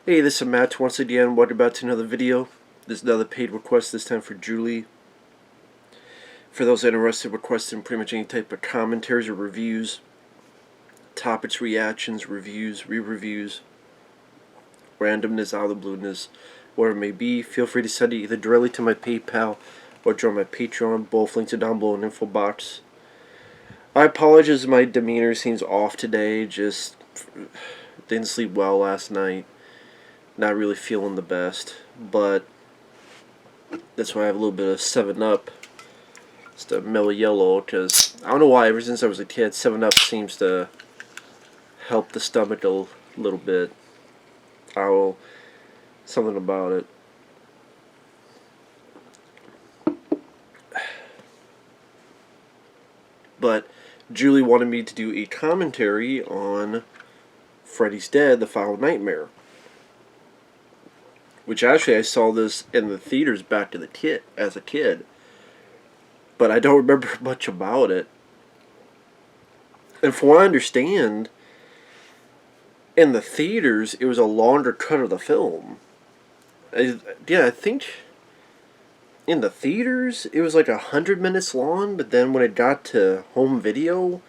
Hey, this is Matt once again. Welcome back to another video. This is another paid request, this time for Julie. For those interested, requesting pretty much any type of commentaries or reviews, topics, reactions, reviews, re-reviews, randomness, out of the blueness, whatever it may be, feel free to send it either directly to my PayPal or join my Patreon. Both links are down below in the info box. I apologize, my demeanor seems off today. Just didn't sleep well last night. Not really feeling the best, but that's why I have a little bit of 7-Up. Just a mellow yellow, because I don't know why, ever since I was a kid, 7-Up seems to help the stomach a little bit. Something about it. But Julie wanted me to do a commentary on Freddy's Dead, The Foul Nightmare. Which actually I saw this in the theaters back to the kid as a kid. But I don't remember much about it. And from what I understand, in the theaters, it was a longer cut of the film. I think in the theaters, it was like 100 minutes long, but then when it got to home video,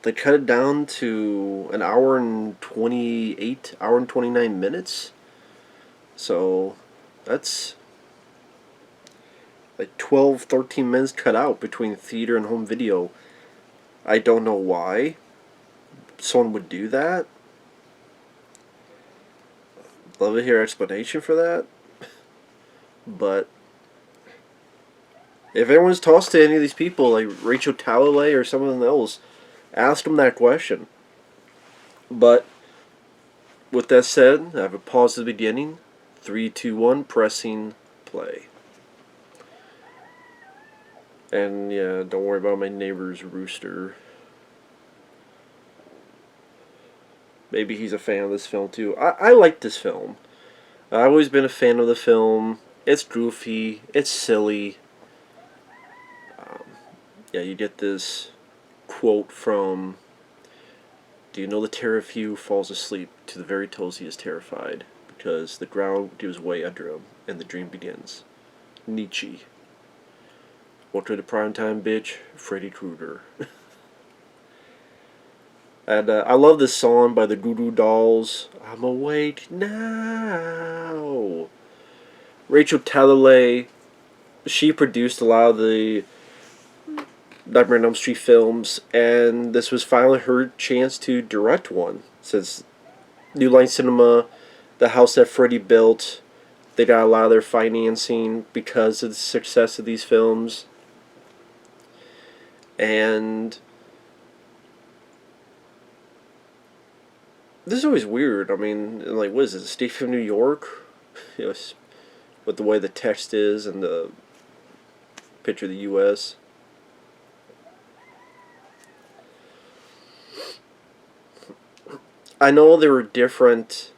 they cut it down to an hour and 29 minutes. So, that's like 12, 13 minutes cut out between theater and home video. I don't know why someone would do that. Love to hear an explanation for that. But if anyone's tossed to any of these people, like Rachel Talalay or someone else, ask them that question. But with that said, I have a pause at the beginning. 3, 2, 1, pressing play. And yeah, don't worry about my neighbor's rooster. Maybe he's a fan of this film too. I like this film. I've always been a fan of the film. It's goofy. It's silly. Yeah, you get this quote from, "Do you know the terror of he who falls asleep? To the very toes he is terrified, because the ground gives way under him, and the dream begins." Nietzsche. Welcome to primetime, bitch. Freddy Krueger. And I love this song by the Goo Goo Dolls. I'm awake now. Rachel Talalay, she produced a lot of the Nightmare on Elm Street films, and this was finally her chance to direct one. Since New Line Cinema, the house that Freddy built, they got a lot of their financing because of the success of these films. And this is always weird. I mean, like, what is it? A state from New York? You know, with the way the text is and the picture of the U.S. I know there were different.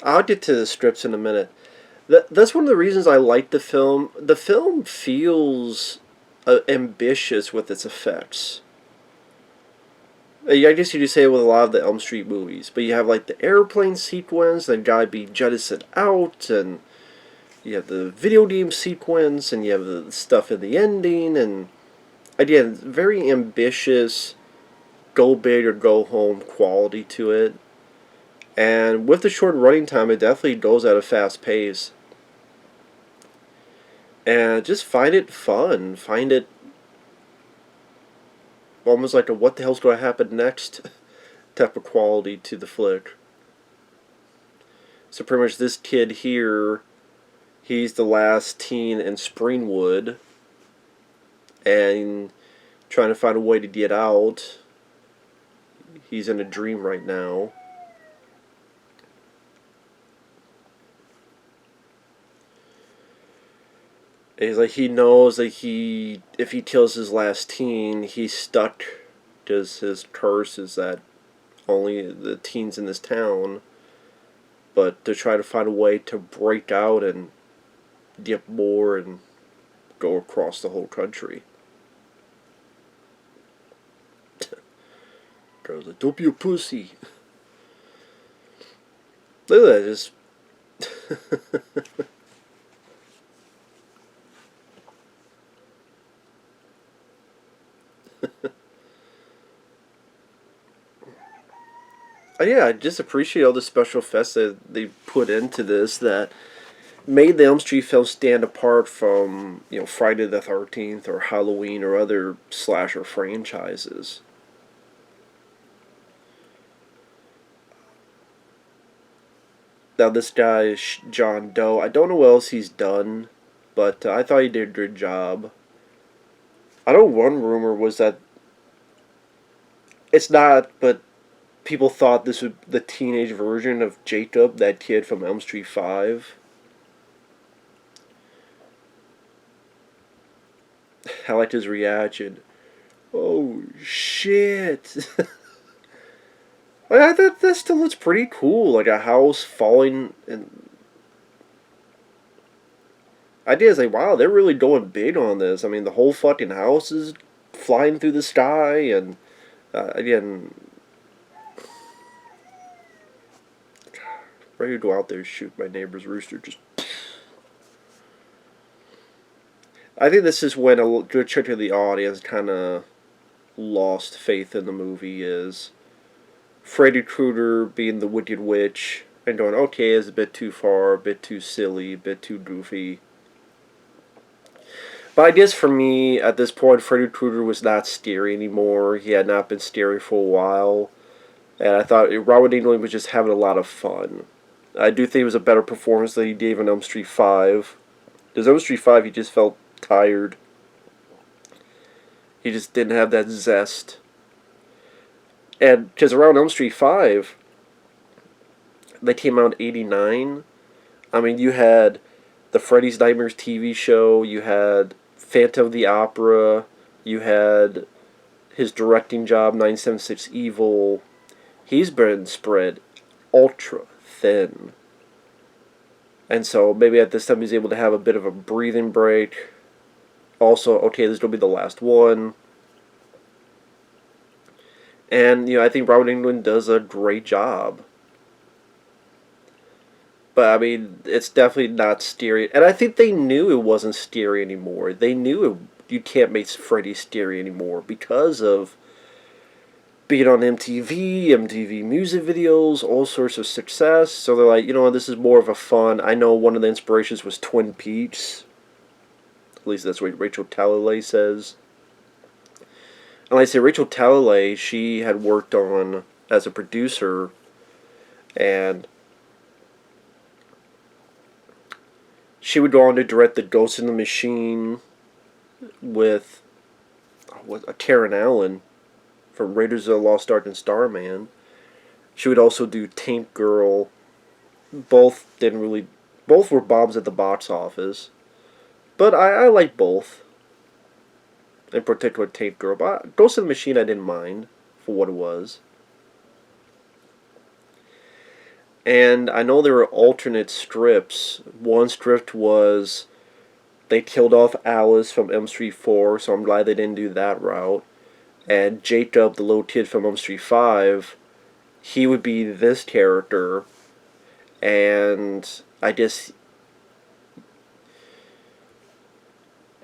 I'll get to the scripts in a minute. That's one of the reasons I like the film. The film feels ambitious with its effects. I guess you could say it with a lot of the Elm Street movies, but you have like the airplane sequence that gotta be jettisoned out, and you have the video game sequence, and you have the stuff in the ending, and again, very ambitious, go big or go home quality to it. And with the short running time, it definitely goes at a fast pace. And just find it fun. Find it almost like a what the hell's going to happen next type of quality to the flick. So pretty much this kid here, he's the last teen in Springwood, and trying to find a way to get out. He's in a dream right now. And he's like, he knows that if he kills his last teen, he's stuck, because his curse is that only the teens in this town. But to try to find a way to break out and get more and go across the whole country. Girls like, don't be a pussy. Look at that, just... Yeah, I just appreciate all the special effects that they put into this that made the Elm Street films stand apart from, you know, Friday the 13th or Halloween or other slasher franchises. Now, this guy is John Doe. I don't know what else he's done, but I thought he did a good job. I know one rumor was that it's not, but people thought this was the teenage version of Jacob, that kid from Elm Street 5. I liked his reaction. Oh, shit. I thought that still looks pretty cool. Like a house falling. And idea is like, wow, they're really going big on this. I mean, the whole fucking house is flying through the sky. And again, ready to go out there and shoot my neighbor's rooster. Just, I think this is when a good chunk of the audience kind of lost faith in the movie. Is Freddy Krueger being the Wicked Witch and going, okay, it's a bit too far, a bit too silly, a bit too goofy. But I guess for me, at this point, Freddy Krueger was not scary anymore. He had not been scary for a while. And I thought Robert Englund was just having a lot of fun. I do think it was a better performance than he gave in Elm Street 5. Because Elm Street 5, he just felt tired. He just didn't have that zest. And because around Elm Street 5, they came out in 89. I mean, you had the Freddy's Nightmares TV show, you had Phantom of the Opera, you had his directing job, 976 Evil. He's been spread ultra thin. And so maybe at this time he's able to have a bit of a breathing break. Also, okay, this will be the last one. And, you know, I think Robert Englund does a great job. But, I mean, it's definitely not scary. And I think they knew it wasn't scary anymore. They knew you can't make Freddy scary anymore because of being on MTV music videos, all sorts of success. So they're like, you know what, this is more of a fun. I know one of the inspirations was Twin Peaks. At least that's what Rachel Talalay says. And like I say, Rachel Talalay, she had worked on as a producer, and she would go on to direct The Ghost in the Machine with Karen Allen from Raiders of the Lost Ark and Starman. She would also do Tank Girl. Both were bombs at the box office. But I like both. In particular, Tank Girl. But Ghost in the Machine I didn't mind for what it was. And I know there were alternate strips. One strip was they killed off Alice from Elm Street 4, so I'm glad they didn't do that route. And Jacob, the little kid from Elm Street 5, he would be this character. And I guess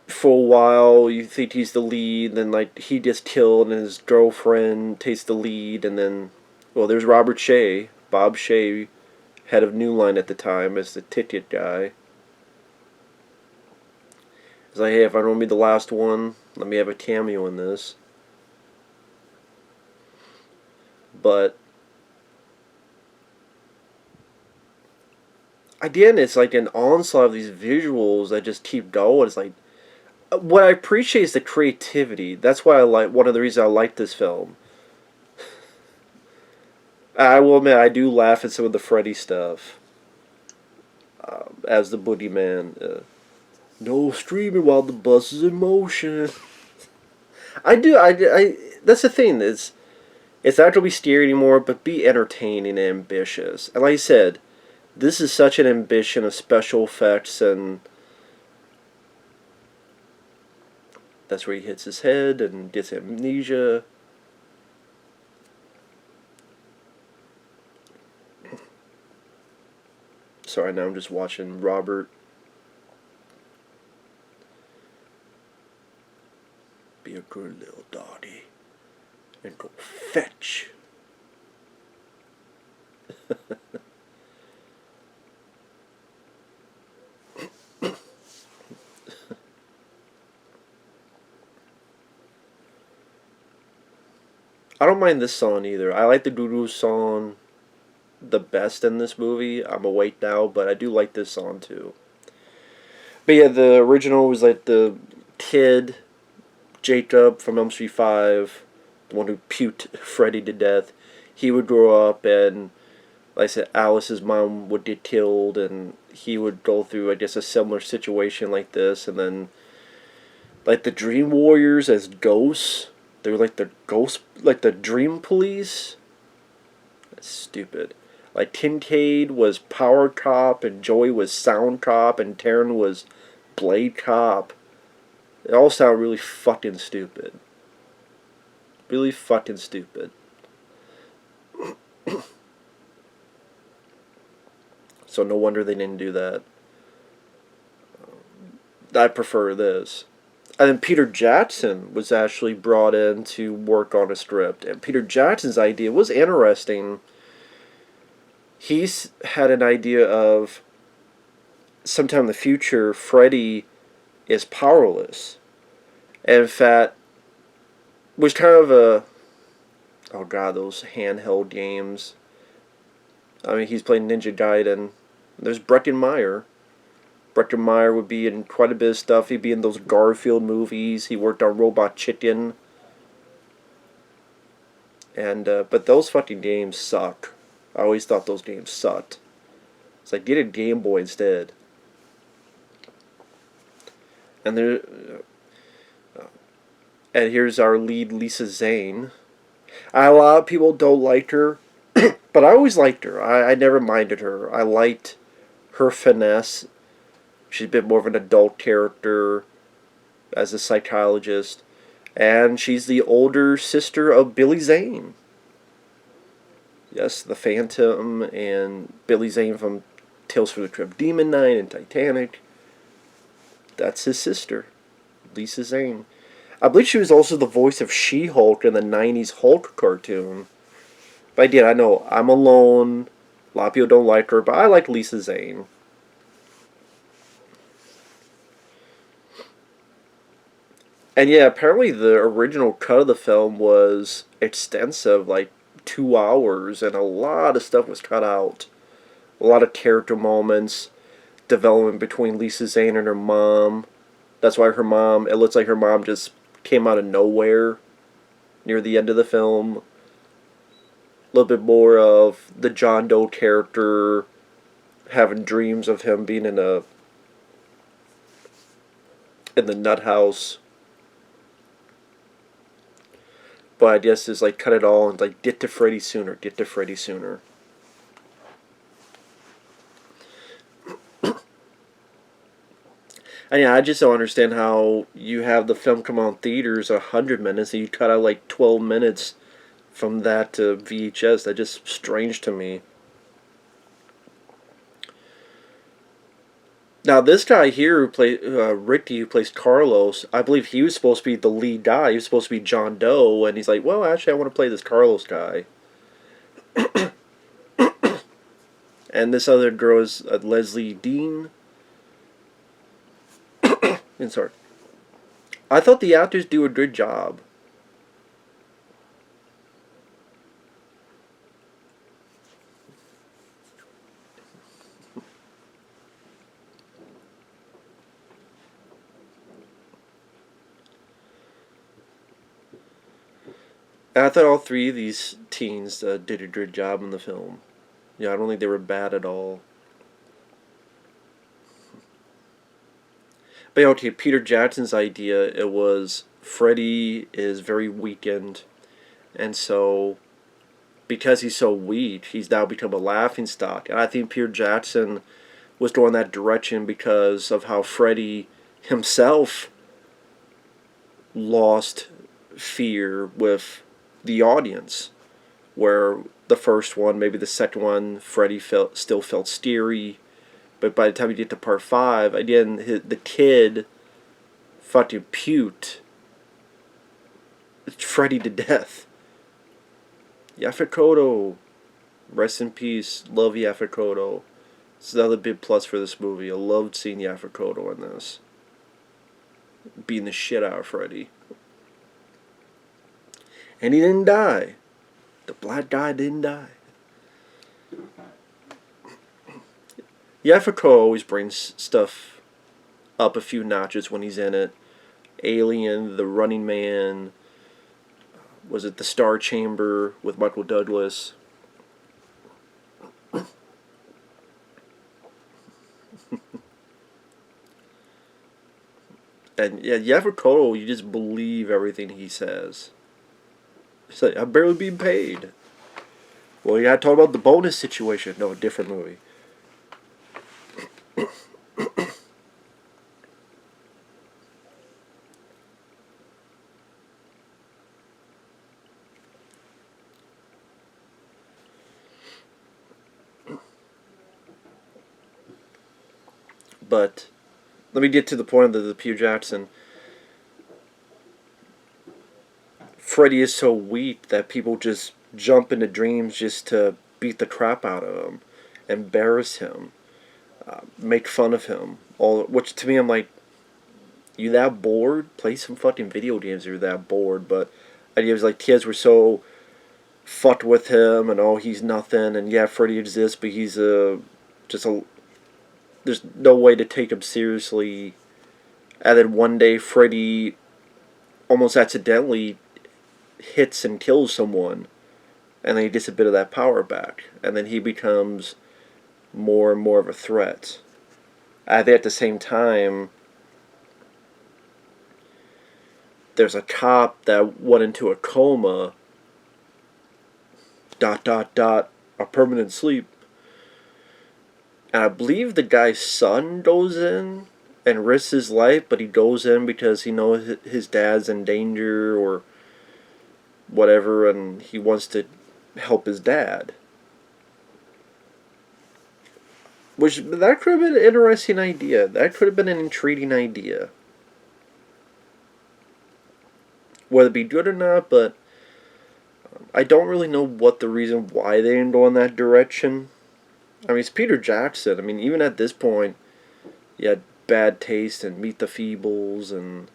for a while you think he's the lead, then like he gets killed and his girlfriend takes the lead, and then, well, there's Robert Shea, Bob Shea, head of New Line at the time, as the ticket guy. He's like, hey, if I don't be the last one, let me have a cameo in this. But again, it's like an onslaught of these visuals that just keep going. It's like, what I appreciate is the creativity. That's why I like, one of the reasons I like this film. I will admit, I do laugh at some of the Freddy stuff. As the boogeyman. No screaming while the bus is in motion. That's the thing. It's not going to be scary anymore, but be entertaining and ambitious. And like I said, this is such an ambition of special effects, and that's where he hits his head and gets amnesia. Sorry, now I'm just watching Robert. Be a good little doggy and go fetch. I don't mind this song either. I like the Doo-Doo song the best in this movie. I'm awake now, but I do like this song too. But yeah, the original was like the kid, Jacob from Elm Street 5, the one who puked Freddy to death. He would grow up and, like I said, Alice's mom would get killed and he would go through, I guess, a similar situation like this. And then, like the Dream Warriors as ghosts, they were like the ghost, like the Dream Police. That's stupid. Like Kincaid was Power Cop and Joey was Sound Cop and Taryn was Blade Cop. It all sound really fucking stupid. Really fucking stupid. So no wonder they didn't do that. I prefer this. And then Peter Jackson was actually brought in to work on a script. And Peter Jackson's idea was interesting. He's had an idea of sometime in the future, Freddy is powerless. And in fact, was kind of a... Oh god, those handheld games. I mean, he's playing Ninja Gaiden. There's Breckin Meyer. Breckin Meyer would be in quite a bit of stuff. He'd be in those Garfield movies. He worked on Robot Chicken. And, but those fucking games suck. I always thought those games sucked. It's like, get a Game Boy instead. And there... and here's our lead, Lisa Zane. A lot of people don't like her. But I always liked her. I never minded her. I liked her finesse. She's a bit more of an adult character as a psychologist. And she's the older sister of Billy Zane. Yes, the Phantom and Billy Zane from Tales from the Crypt Demon Knight and Titanic. That's his sister, Lisa Zane. I believe she was also the voice of She-Hulk in the 90s Hulk cartoon. But again, I know I'm alone. A lot of people don't like her, but I like Lisa Zane. And yeah, apparently the original cut of the film was extensive, like 2 hours, and a lot of stuff was cut out. A lot of character moments, development between Lisa Zane and her mom. That's why her mom, it looks like her mom just came out of nowhere near the end of the film. A little bit more of the John Doe character having dreams of him being in the nut house. But I guess it's like cut it all and like get to Freddy sooner, get to Freddy sooner. And yeah, I just don't understand how you have the film come on theaters 100 minutes and you cut out like 12 minutes from that to VHS. That's just strange to me. Now this guy here who plays Ricky, who plays Carlos, I believe he was supposed to be the lead guy. He was supposed to be John Doe, and he's like, well, actually, I want to play this Carlos guy. And this other girl is Leslie Dean. And sorry, I thought the actors do a good job. And I thought all three of these teens did a good job in the film. Yeah, I don't think they were bad at all. But okay, Peter Jackson's idea, it was Freddy is very weakened, and so because he's so weak, he's now become a laughingstock. And I think Peter Jackson was going that direction because of how Freddy himself lost fear with the audience. Where the first one, maybe the second one, Freddy still felt scary. But by the time you get to part 5, again, the kid fucking puked Freddy to death. Yafakoto. Rest in peace. Love Yafakoto. It's another big plus for this movie. I loved seeing Yafakoto in this. Beating the shit out of Freddy. And he didn't die. The black guy didn't die. Yafakoto always brings stuff up a few notches when he's in it. Alien, The Running Man, was it The Star Chamber with Michael Douglas? And yeah, Yafakoto, you just believe everything he says. He's like, I'm barely being paid. Well, you gotta talk about the bonus situation. No, a different movie. But let me get to the point of the Pew Jackson. Freddy is so weak that people just jump into dreams just to beat the crap out of him, embarrass him, make fun of him. All which to me, I'm like, you that bored? Play some fucking video games if you're that bored. But ideas like kids were so fucked with him, and oh, he's nothing, and yeah, Freddy exists, but he's just a. There's no way to take him seriously. And then one day, Freddy almost accidentally hits and kills someone, and then he gets a bit of that power back, and then he becomes more and more of a threat. I think at the same time, there's a cop that went into a coma, ... a permanent sleep. And I believe the guy's son goes in and risks his life, but he goes in because he knows his dad's in danger or whatever, and he wants to help his dad. Which, that could have been an interesting idea. That could have been an intriguing idea. Whether it be good or not, but I don't really know what the reason why they didn't go in that direction. I mean, it's Peter Jackson. I mean, even at this point, you had Bad Taste and Meet the Feebles, and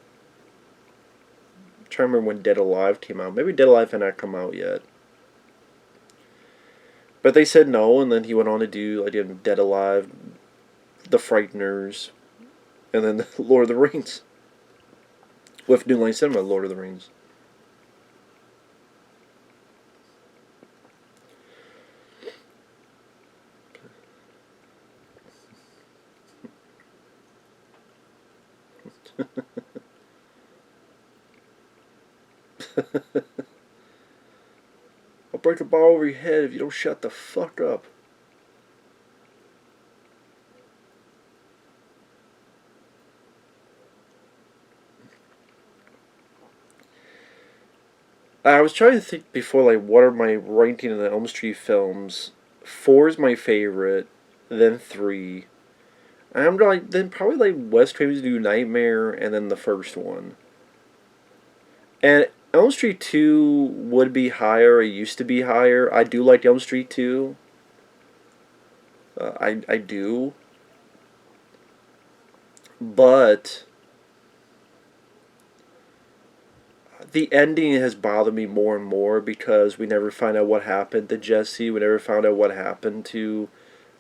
I'm trying to remember when Dead Alive came out. Maybe Dead Alive had not come out yet. But they said no, and then he went on to do like Dead Alive, The Frighteners, and then Lord of the Rings. With New Line Cinema, Lord of the Rings. I'll break a bar over your head if you don't shut the fuck up. I was trying to think before, like, what are my ranking of the Elm Street films? 4 is my favorite, then 3. And I'm like, then probably like Wes Craven's New Nightmare, and then the first one. And Elm Street 2 would be higher. It used to be higher. I do like Elm Street 2. I do. But the ending has bothered me more and more because we never find out what happened to Jesse. We never found out what happened to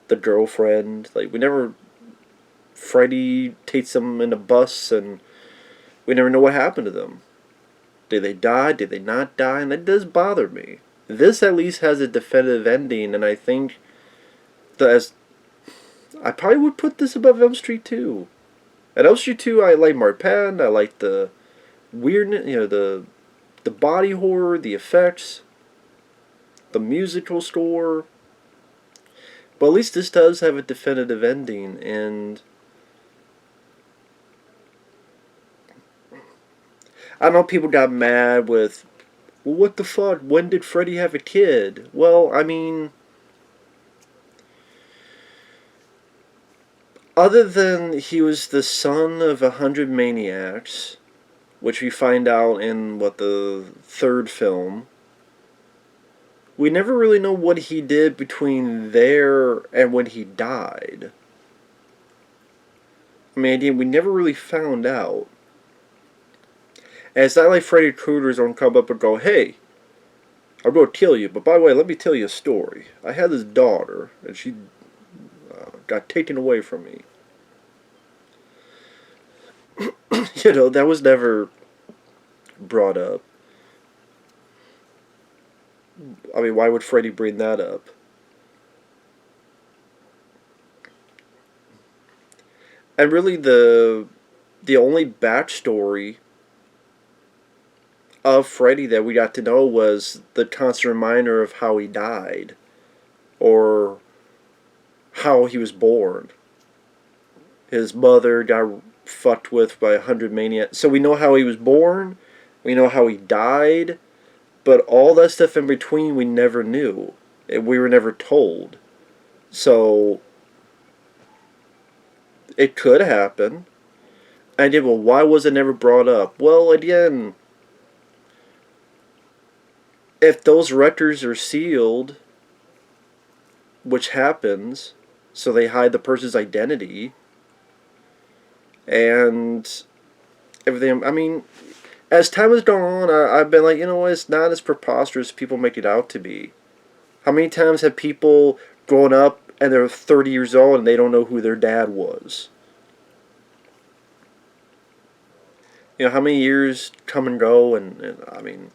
the girlfriend. Like, we never... Freddy takes them in a bus, and we never know what happened to them. Did they die? Did they not die? And that does bother me. This at least has a definitive ending, and I think that I probably would put this above Elm Street 2. At Elm Street 2, I like Mark Penn. I like the weirdness, the body horror, the effects, the musical score. But at least this does have a definitive ending, and I know people got mad with, well, what the fuck? When did Freddy have a kid? Well, I mean, other than he was the son of 100 maniacs, which we find out in, what, the third film, we never really know what he did between there and when he died. I mean, again, we never really found out. And it's not like Freddy Krueger's gonna come up and go, "Hey, I'm gonna kill you, but by the way, let me tell you a story. I had this daughter, and she got taken away from me." You know, that was never brought up. I mean, why would Freddy bring that up? And really, the only backstory of Freddy that we got to know was the constant reminder of how he died, or how he was born. His mother got fucked with by 100 maniacs. So we know how he was born, we know how he died, but all that stuff in between we never knew. We were never told. So it could happen. And yeah, well, why was it never brought up? Well, again, if those records are sealed, which happens, so they hide the person's identity, and everything, I mean, as time has gone on, I've been like, you know what, it's not as preposterous as people make it out to be. How many times have people grown up and they're 30 years old and they don't know who their dad was? You know, how many years come and go, and I mean...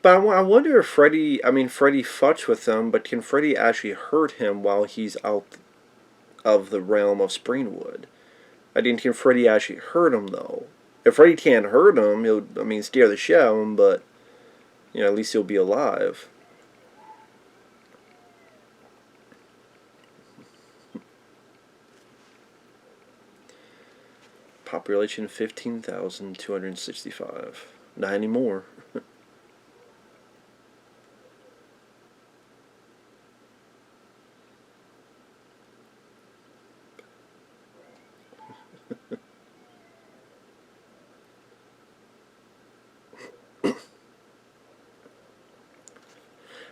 But I wonder if Freddy, I mean, Freddy fucks with him, but can Freddy actually hurt him while he's out of the realm of Springwood? I didn't hear Freddy actually hurt him, though. If Freddy can't hurt him, he'll, I mean, scare the shit out of him, but, you know, at least he'll be alive. Population 15,265. Not anymore.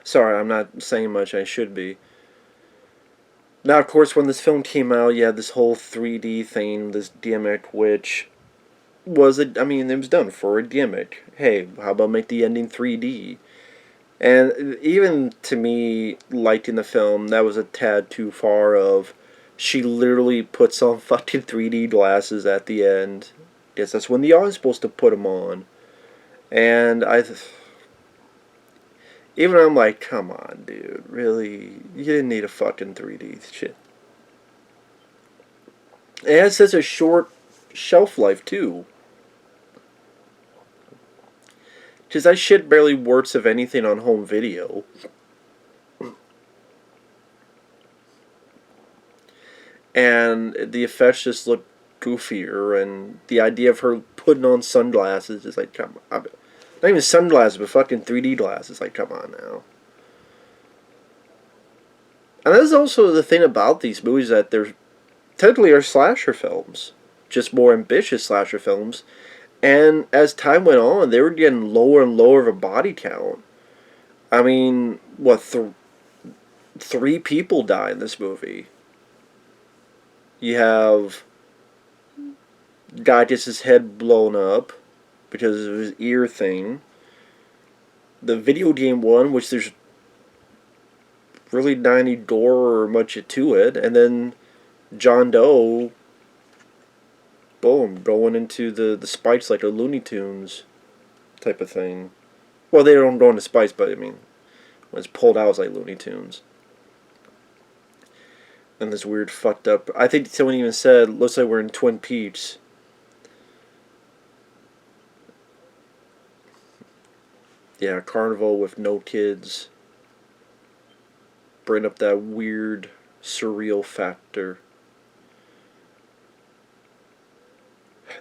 Sorry, I'm not saying much. I should be. Now, of course, when this film came out, you had this whole 3D thing, this gimmick, which was, I mean, it was done for a gimmick. Hey, how about make the ending 3D? And even to me, liking the film, that was a tad too far of, she literally puts on fucking 3D glasses at the end. Yes, that's when the audience is supposed to put them on. And even I'm like, come on, dude, really? You didn't need a fucking 3D shit. It has such a short shelf life, too. Because that shit barely works of anything on home video. And the effects just look goofier, and the idea of her putting on sunglasses is like, come on. Not even sunglasses, but fucking 3D glasses. Like, come on now. And that's also the thing about these movies, that they're technically are slasher films. Just more ambitious slasher films. And as time went on, they were getting lower and lower of a body count. I mean, what, 3 people die in this movie. You have guy gets his head blown up because of his ear thing. The video game one, which there's really not any gore or much to it, and then John Doe, boom, going into the spikes like a Looney Tunes type of thing. Well, they don't go into spikes, but I mean, when it's pulled out, it's like Looney Tunes. And this weird fucked up. I think someone even said, looks like we're in Twin Peaks. Yeah, carnival with no kids. Bring up that weird, surreal factor.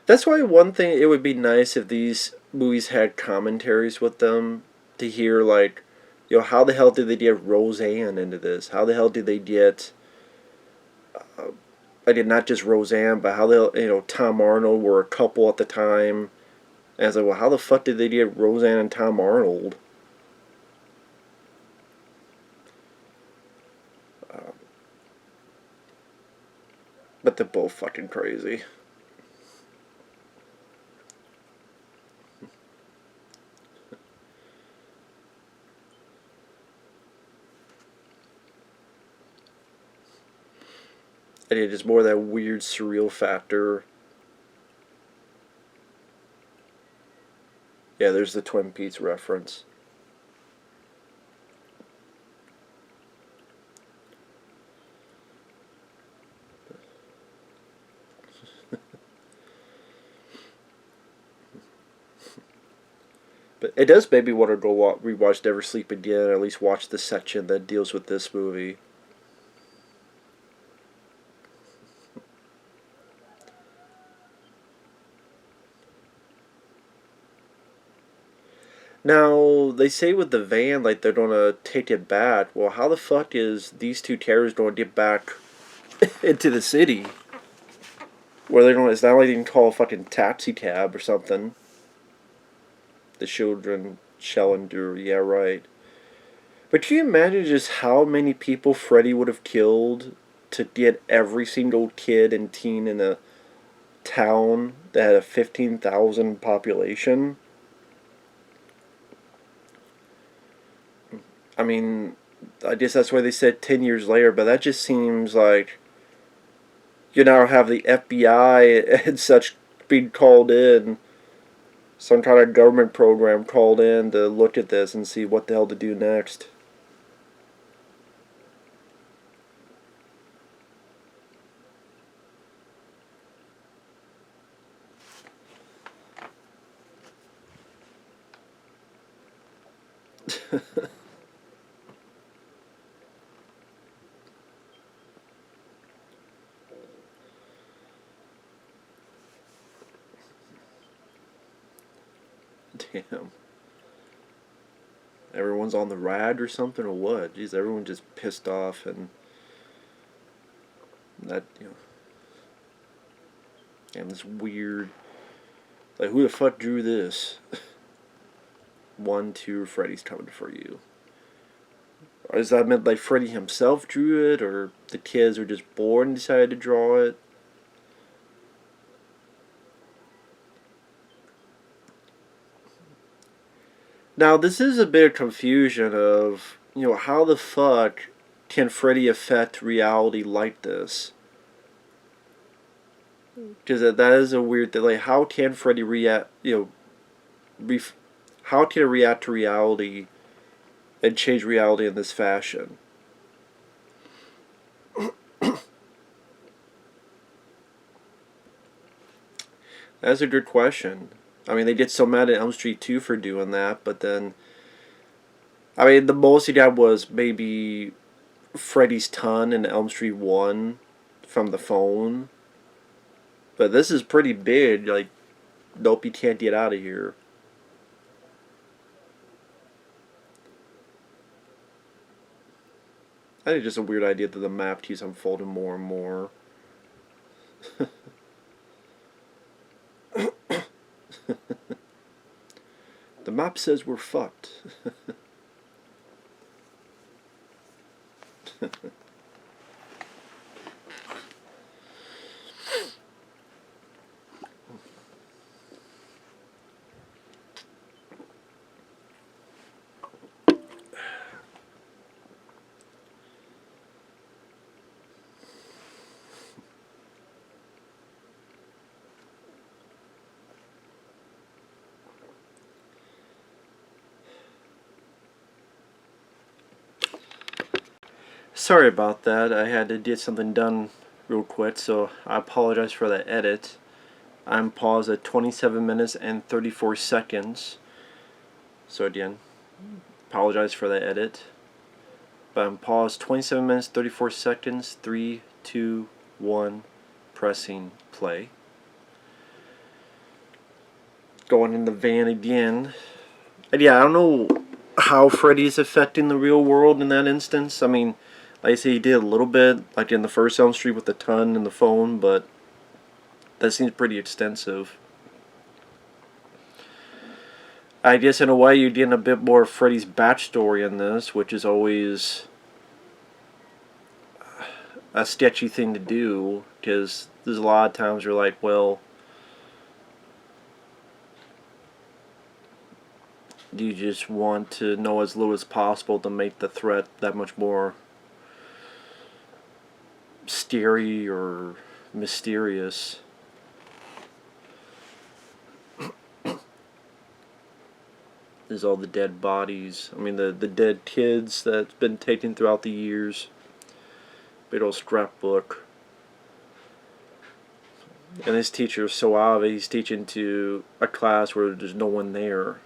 That's why one thing, it would be nice if these movies had commentaries with them to hear, like, you know, how the hell did they get Roseanne into this? How the hell did they get, I did not just Roseanne, but how the hell, you know, Tom Arnold were a couple at the time. And I was like, well, how the fuck did they get Roseanne and Tom Arnold? But they're both fucking crazy. And it is more that weird surreal factor. Yeah, there's the Twin Peaks reference. But it does make me want to go rewatch Never Sleep Again, or at least watch the section that deals with this movie. Now, they say with the van, like, they're gonna take it back. Well, how the fuck is these two terrorists gonna get back into the city? Where they're gonna, it's not like they can call a fucking taxi cab or something. The children shall endure, yeah, right. But can you imagine just how many people Freddy would have killed to get every single kid and teen in a town that had a 15,000 population? I mean, I guess that's why they said 10 years later, but that just seems like you now have the FBI and such being called in, some kind of government program called in to look at this and see what the hell to do next. Damn. Everyone's on the rad or something, or what? Jeez, everyone just pissed off, and that, you know, and this weird, like, who the fuck drew this? 1, 2, Freddy's coming for you. Or is that meant like Freddy himself drew it, or the kids were just bored and decided to draw it? Now, this is a bit of confusion of, you know, how the fuck can Freddy affect reality like this? Because that is a weird thing. Like, how can Freddy react, you know, how can it react to reality and change reality in this fashion? That's a good question. I mean, they get so mad at Elm Street 2 for doing that, but then, I mean, the most he got was maybe Freddy's ton in Elm Street 1 from the phone. But this is pretty big, like, nope, you can't get out of here. I think it's just a weird idea that the map keeps unfolding more and more. The map says we're fucked. sorry about that. I had to get something done real quick, so I apologize for that edit. I'm paused at 27 minutes and 34 seconds. So again, apologize for that edit. But I'm paused 27 minutes 34 seconds. 3, 2, 1, pressing play. Going in the van again. And yeah, I don't know how Freddy is affecting the real world in that instance. I mean, like I say, he did a little bit, like in the first Elm Street with the ton and the phone, but that seems pretty extensive. I guess in a way you're getting a bit more of Freddy's backstory in this, which is always a sketchy thing to do, because there's a lot of times you're like, well, you just want to know as little as possible to make the threat that much more scary or mysterious. There's all the dead bodies. I mean, the dead kids that's been taken throughout the years. Big old scrapbook. And this teacher is so obvious. He's teaching to a class where there's no one there.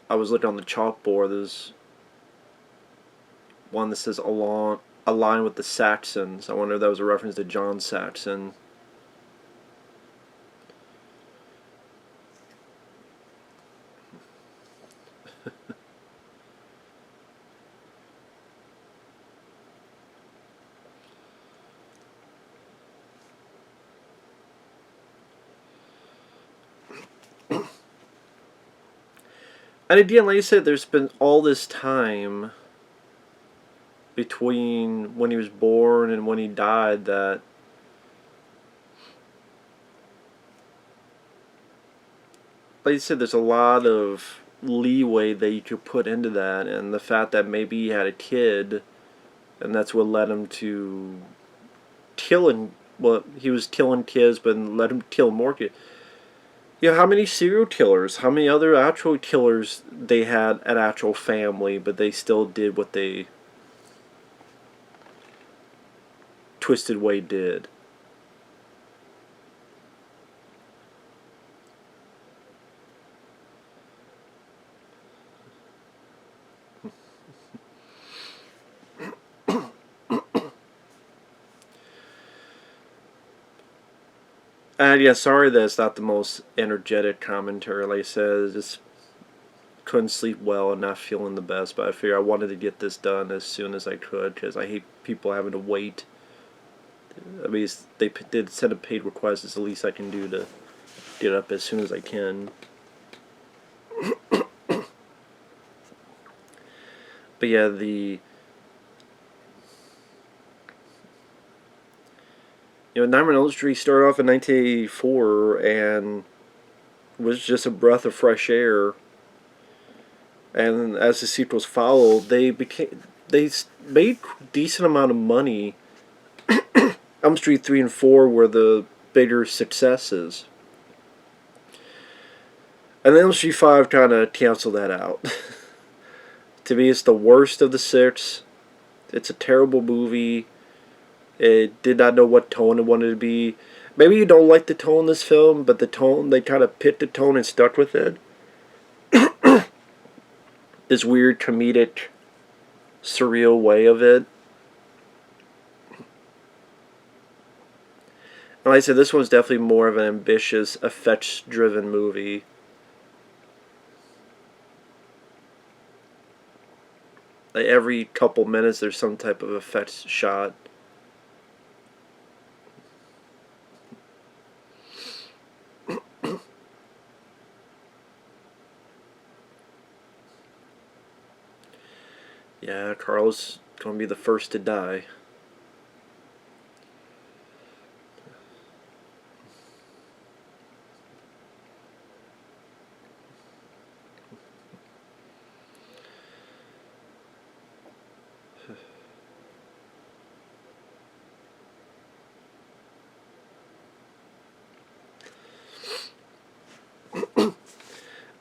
I was looking on the chalkboard. There's one that says align with the Saxons. I wonder if that was a reference to John Saxon. And again, like I said, there's been all this time between when he was born and when he died that like I said, there's a lot of leeway that you could put into that, and the fact that maybe he had a kid and that's what led him to killing, well, he was killing kids but let him kill more kids. You know, how many serial killers, how many other actual killers they had an actual family, but they still did what they twisted way did. And yeah, sorry that it's not the most energetic commentary. Like I said, just couldn't sleep well and not feeling the best. But I figured I wanted to get this done as soon as I could, because I hate people having to wait. I mean, they did send a paid request. It's the least I can do to get up as soon as I can. But yeah, Nightmare on Elm Street started off in 1984 and was just a breath of fresh air. And as the sequels followed, they made decent amount of money. Elm Street 3 and 4 were the bigger successes. And then Elm Street 5 kind of canceled that out. To me, it's the worst of the 6. It's a terrible movie. It did not know what tone it wanted to be. Maybe you don't like the tone of this film, but the tone, they kind of picked the tone and stuck with it. This weird comedic, surreal way of it. And like I said, this one's definitely more of an ambitious, effects-driven movie. Like every couple minutes, there's some type of effects shot. Yeah, Carl's going to be the first to die.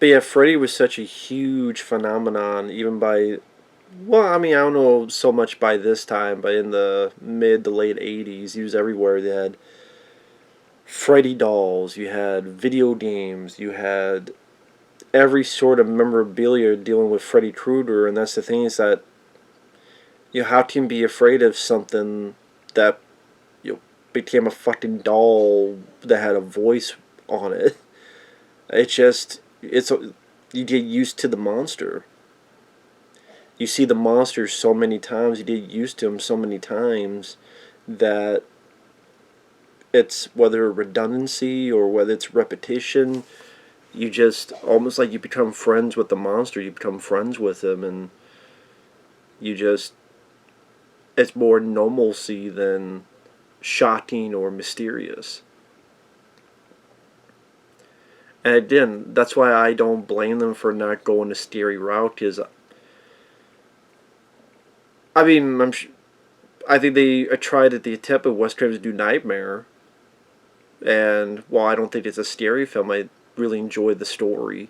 But yeah, Freddy was such a huge phenomenon, even by, well, I mean, I don't know so much by this time, but in the mid to late 80s, he was everywhere. They had Freddy dolls, you had video games, you had every sort of memorabilia dealing with Freddy Krueger, and that's the thing is that, you know, how can you be afraid of something that, you know, became a fucking doll that had a voice on it? It's just, you get used to the monster. You see the monster so many times, you get used to him so many times that it's, whether redundancy or whether it's repetition, you just, almost like you become friends with the monster, you become friends with him, and you just, it's more normalcy than shocking or mysterious. And again, that's why I don't blame them for not going the scary route, because, I mean, I think they tried at the attempt of Wes Craven's New Nightmare, and while I don't think it's a scary film, I really enjoyed the story.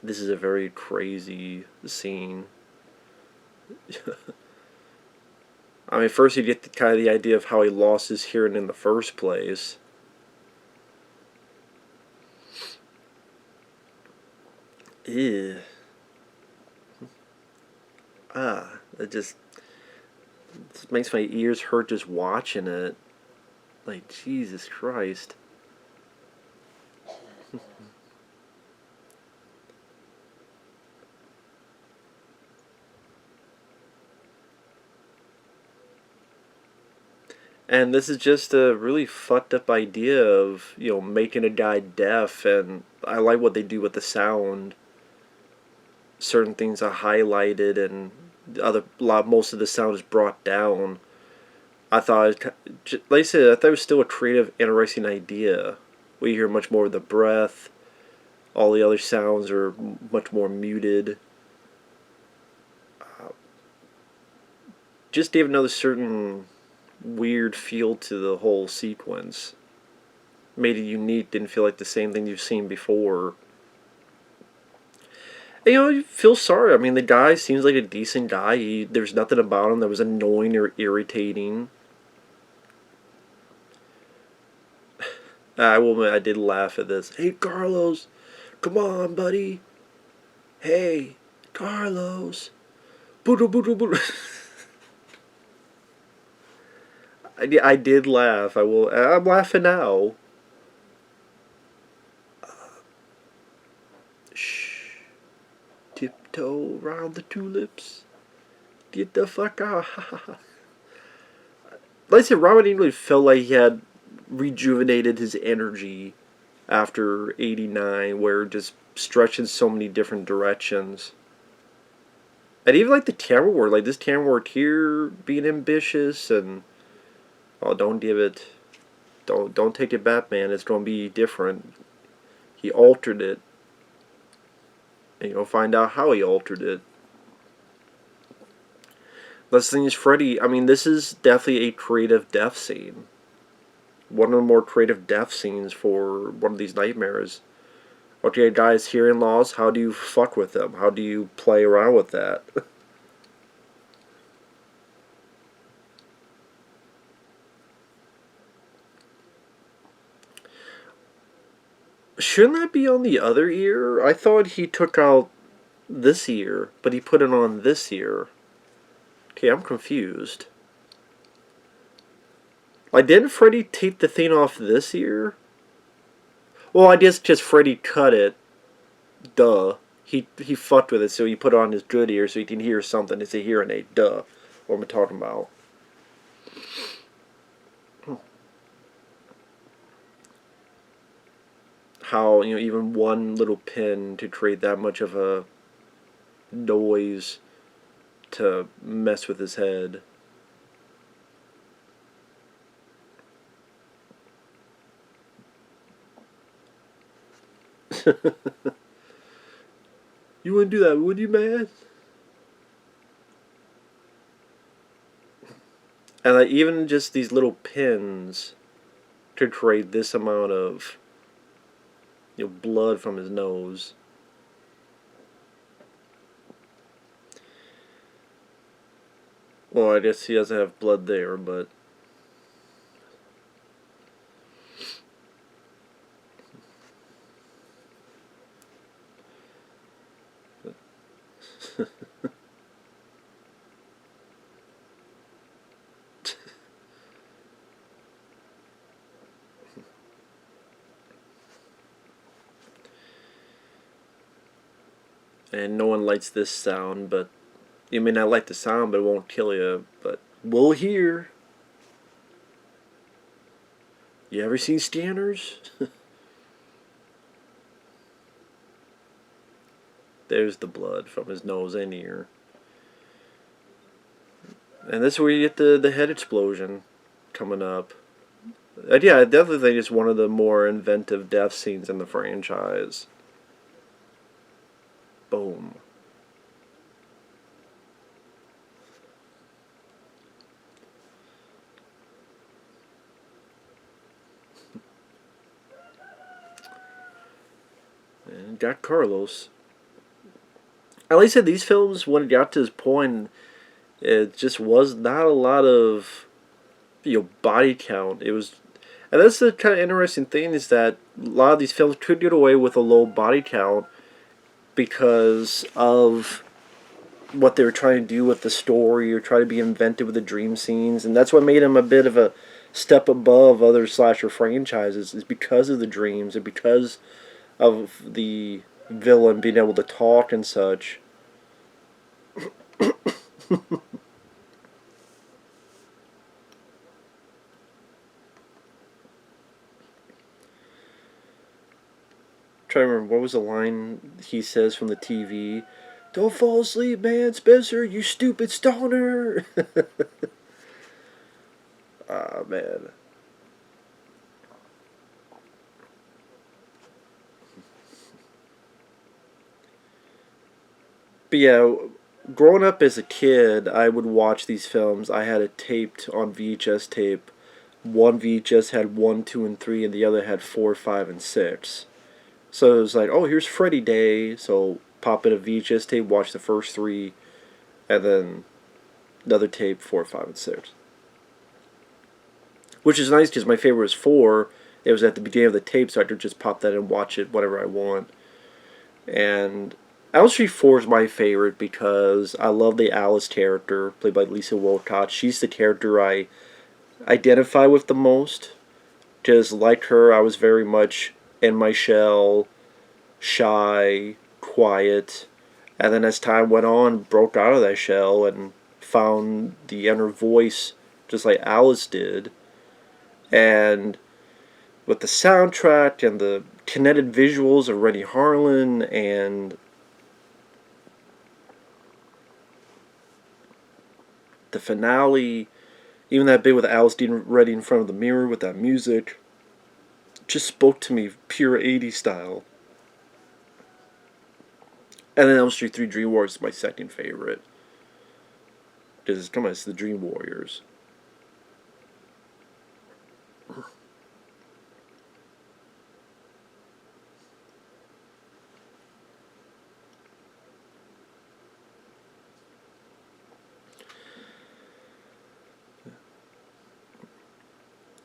This is a very crazy scene. I mean, first you get kind of the idea of how he lost his hearing in the first place. Ew. It just makes my ears hurt just watching it. Like, Jesus Christ. And this is just a really fucked up idea of, you know, making a guy deaf, and I like what they do with the sound. Certain things are highlighted, and most of the sound is brought down. I thought, like I said, I thought it was still a creative, interesting idea. We hear much more of the breath. All the other sounds are much more muted. Just gave another certain weird feel to the whole sequence. Made it unique, didn't feel like the same thing you've seen before. And, you know, you feel sorry. I mean, the guy seems like a decent guy. There's nothing about him that was annoying or irritating. I will admit, I did laugh at this. Hey, Carlos, come on, buddy. Hey, Carlos. Boodle, boodle, boodle. I did laugh. I'm laughing now. Shh. Tiptoe around the tulips. Get the fuck out. Like I said, Robert Englund felt like he had rejuvenated his energy after '89, where just stretched in so many different directions. And even like the camera work, like this camera work here being ambitious, and oh, don't take it back, man. It's gonna be different. He altered it, and you'll find out how he altered it. Last thing is Freddy. I mean, this is definitely a creative death scene. One of the more creative death scenes for one of these nightmares. Okay, guys, hearing loss, how do you fuck with them? How do you play around with that? Shouldn't that be on the other ear? I thought he took out this ear, but he put it on this ear. Okay, I'm confused. Like, didn't Freddy take the thing off this ear? Well, I guess just Freddy cut it. Duh. He fucked with it, so he put it on his good ear so he can hear something. It's a hearing aid. Duh. What am I talking about? How, you know, even one little pin to create that much of a noise to mess with his head. You wouldn't do that, would you, man? And like, even just these little pins could create this amount of blood from his nose. Well, I guess he doesn't have blood there, but and no one likes this sound, but you may not like the sound, but it won't kill you, but we'll hear. You ever seen Scanners? There's the blood from his nose and ear. And this is where you get the head explosion coming up. And yeah, I definitely think it's one of the more inventive death scenes in the franchise. Boom. And got Carlos. At least in these films, when it got to this point, it just was not a lot of, body count. It was, and that's the kind of interesting thing, is that a lot of these films could get away with a low body count because of what they were trying to do with the story, or try to be inventive with the dream scenes, and that's what made them a bit of a step above other slasher franchises, is because of the dreams and because of the villain being able to talk and such. Try to remember, what was the line he says from the TV? "Don't fall asleep, man, Spencer, you stupid stoner." Ah, man. But yeah, growing up as a kid, I would watch these films. I had it taped on VHS tape. One VHS had 1, 2, and 3, and the other had 4, 5, and 6. So it was like, oh, here's Freddy Day. So pop in a VHS tape, watch the first 3, and then another tape, 4, 5, and 6. Which is nice because my favorite was 4. It was at the beginning of the tape, so I could just pop that and watch it whenever I want. And Elm Street 4 is my favorite because I love the Alice character, played by Lisa Wilcott. She's the character I identify with the most. Because like her, I was very much in my shell, shy, quiet, and then as time went on, broke out of that shell and found the inner voice, just like Alice did. And with the soundtrack and the kinetic visuals of Rennie Harlan and the finale, even that bit with Alice getting ready in front of the mirror with that music, just spoke to me pure 80s style. And then Elm Street 3 Dream Warriors is my second favorite. Because, come on, it's the Dream Warriors.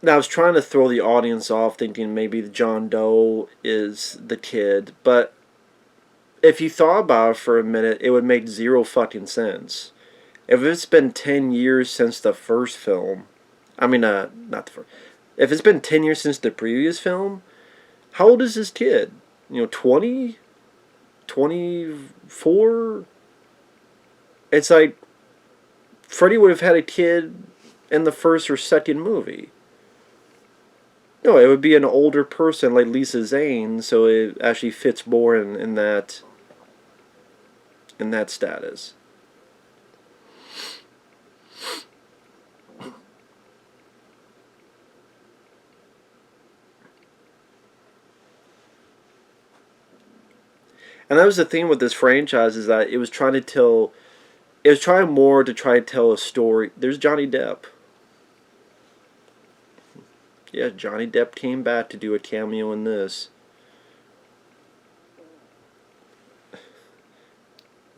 Now, I was trying to throw the audience off, thinking maybe the John Doe is the kid, but if you thought about it for a minute, it would make zero fucking sense. If it's been 10 years since the first film, not the first, if it's been 10 years since the previous film, how old is this kid? 20? 24? It's like, Freddy would have had a kid in the first or second movie. No, it would be an older person like Lisa Zane, so it actually fits more in that status. And that was the thing with this franchise, is that it was trying more to try to tell a story. There's Johnny Depp. Yeah, Johnny Depp came back to do a cameo in this.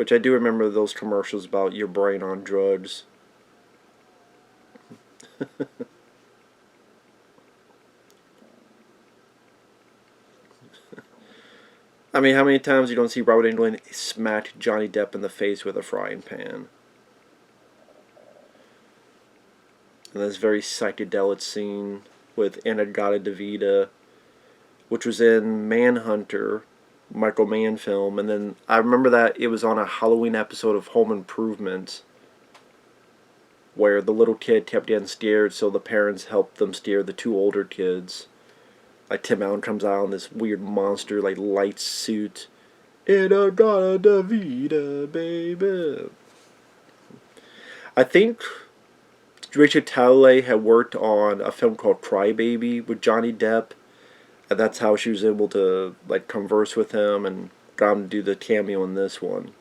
Which I do remember those commercials about your brain on drugs. I mean, how many times you don't see Robert Englund smack Johnny Depp in the face with a frying pan? And this very psychedelic scene with Anagata Devita, which was in Manhunter, Michael Mann film, and then I remember that it was on a Halloween episode of Home Improvement, where the little kid kept getting scared, so the parents helped them scare the two older kids. Like Tim Allen comes out in this weird monster, like light suit. Anagata Devita, baby. I think Rachel Talalay had worked on a film called Crybaby with Johnny Depp, and that's how she was able to like converse with him and got him to do the cameo in this one.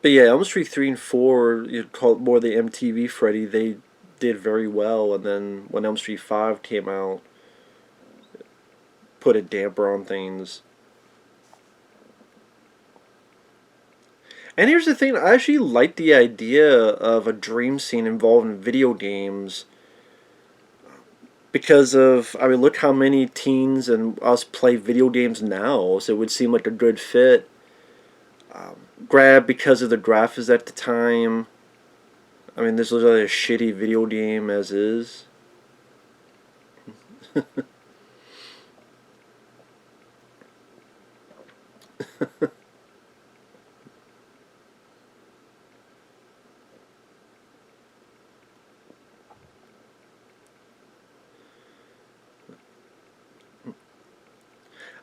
But yeah, Elm Street 3 and 4, you'd call it more the MTV Freddy, they did very well, and then when Elm Street 5 came out, put a damper on things. And here's the thing, I actually like the idea of a dream scene involving video games because of, I mean, look how many teens and us play video games now, so it would seem like a good fit. Grab because of the graphics at the time. I mean, this was like a shitty video game as is.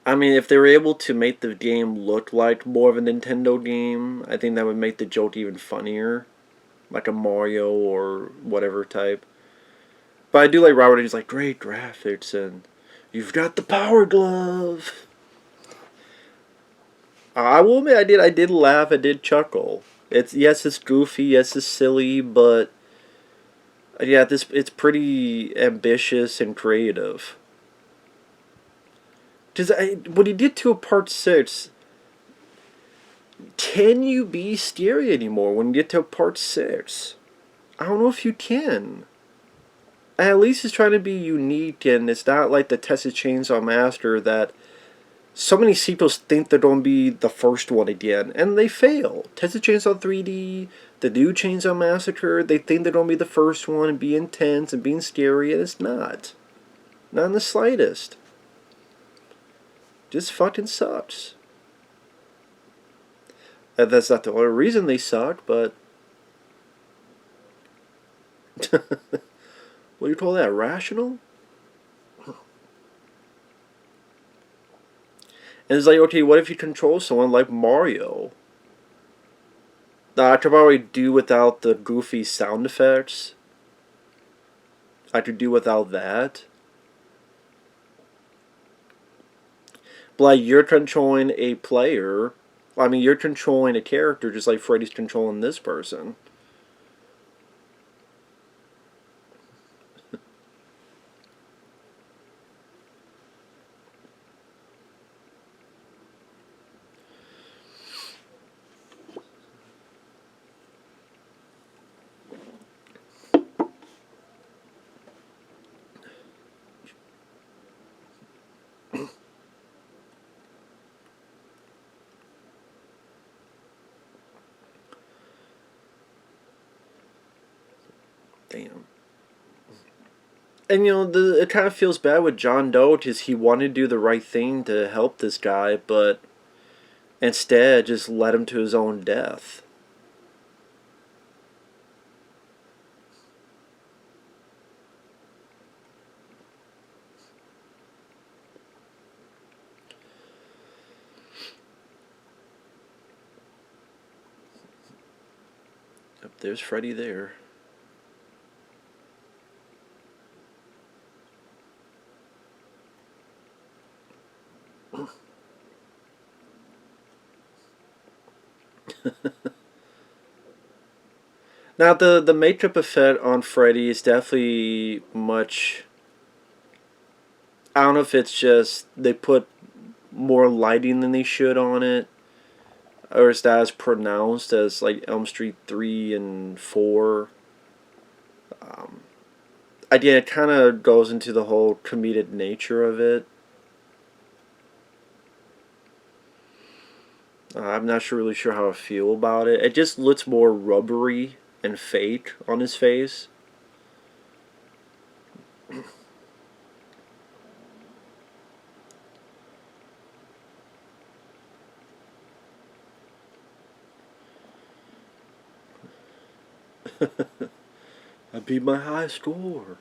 I mean, if they were able to make the game look like more of a Nintendo game, I think that would make the joke even funnier. Like a Mario or whatever type. But I do like Robert, he's like, great graphics, and you've got the power glove. I will admit, I did laugh, I did chuckle. Yes, it's goofy, yes, it's silly, but yeah, it's pretty ambitious and creative. Because what he did to a part 6, can you be scary anymore when you get to part 6? I don't know if you can. At least it's trying to be unique, and it's not like the Texas Chainsaw Massacre that so many sequels think they're going to be the first one again, and they fail. Texas Chainsaw 3D, the new Chainsaw Massacre, they think they're going to be the first one and be intense and being scary, and it's not. Not in the slightest. Just fucking sucks. And that's not the only reason they suck, but what do you call that? Rational? And it's like, okay, what if you control someone like Mario? I could probably do without the goofy sound effects. I could do without that. But like, you're controlling a player. I mean, you're controlling a character just like Freddy's controlling this person. Damn. And you know, it kind of feels bad with John Doe because he wanted to do the right thing to help this guy, but instead just led him to his own death. Yep, there's Freddy there. Now the makeup effect on Freddy is definitely much. I don't know if it's just they put more lighting than they should on it, or is that as pronounced as like Elm Street 3 and 4. Again, it kind of goes into the whole comedic nature of it. I'm not really sure how I feel about it. It just looks more rubbery and fake on his face. I beat my high score.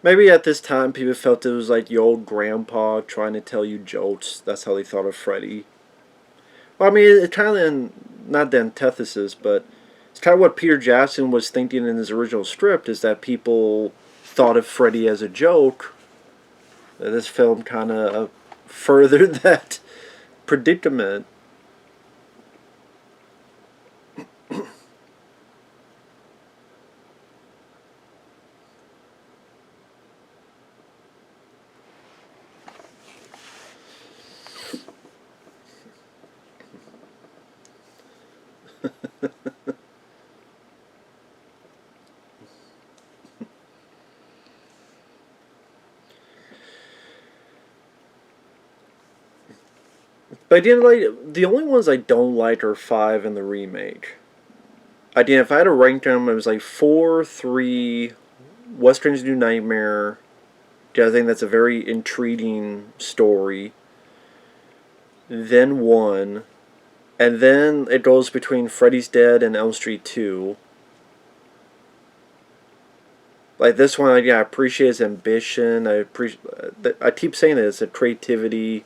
Maybe at this time people felt it was like the old grandpa trying to tell you jokes. That's how they thought of Freddy. Well, I mean, it's kind of not the antithesis, but it's kind of what Peter Jackson was thinking in his original script, is that people thought of Freddy as a joke. This film kind of furthered that predicament. But I didn't like the only ones I don't like are 5 and the remake. I did if I had to rank them, it was like 4, 3, Western's New Nightmare. I think that's a very intriguing story. Then 1, and then it goes between Freddy's Dead and Elm Street 2. Like this one, I appreciate his ambition. I keep saying this, the creativity.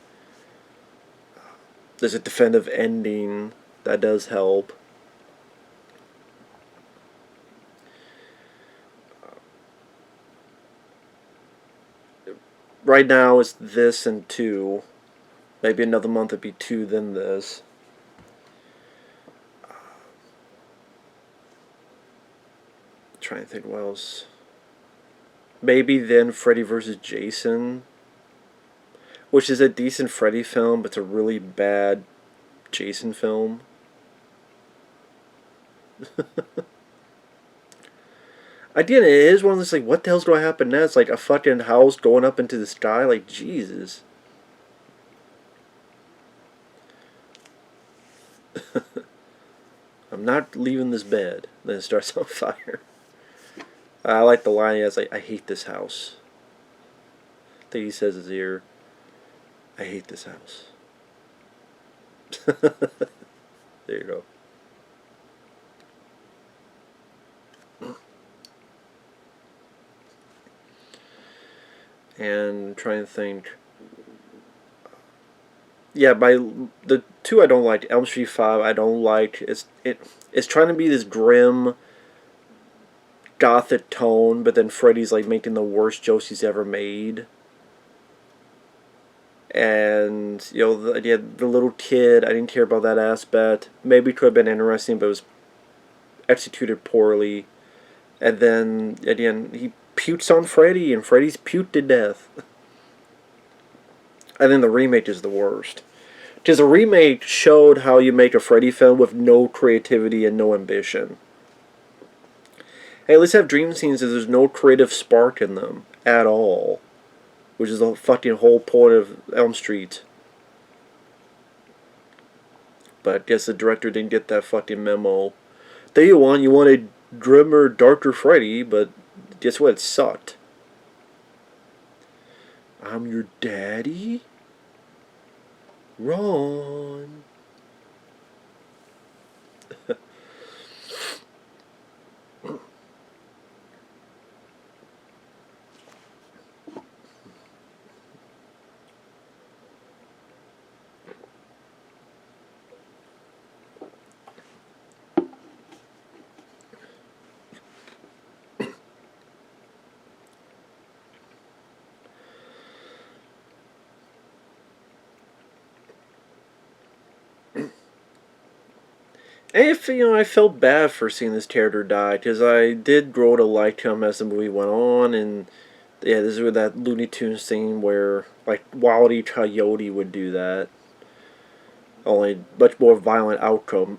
There's a definitive ending that does help. Right now it's this and 2. Maybe another month it'd be 2, then this. Trying to think what else. Maybe then Freddy vs. Jason, which is a decent Freddy film, but it's a really bad Jason film. Again, it is one of those like, what the hell's going to happen next? Like a fucking house going up into the sky? Like, Jesus. I'm not leaving this bed. Then it starts on fire. I like the line as like, I hate this house. I think he says his ear. I hate this house. There you go. And trying to think. Yeah, by the 2 I don't like. Elm Street 5 I don't like. It's trying to be this grim, gothic tone, but then Freddy's like making the worst jokes he's ever made. And you know, the little kid, I didn't care about that aspect. Maybe it could have been interesting, but it was executed poorly. And then again, he pukes on Freddy, and Freddy's puked to death. I think the remake is the worst. Because the remake showed how you make a Freddy film with no creativity and no ambition. Hey, let's have dream scenes that there's no creative spark in them at all. Which is the fucking whole point of Elm Street. But I guess the director didn't get that fucking memo. There you want a grimmer, darker Freddy, but guess what? It sucked. I'm your daddy? Ron. if, I felt bad for seeing this character die, because I did grow to like him as the movie went on, and yeah, this is where that Looney Tunes scene where, like, Wile E. Coyote would do that. Only much more violent outcome.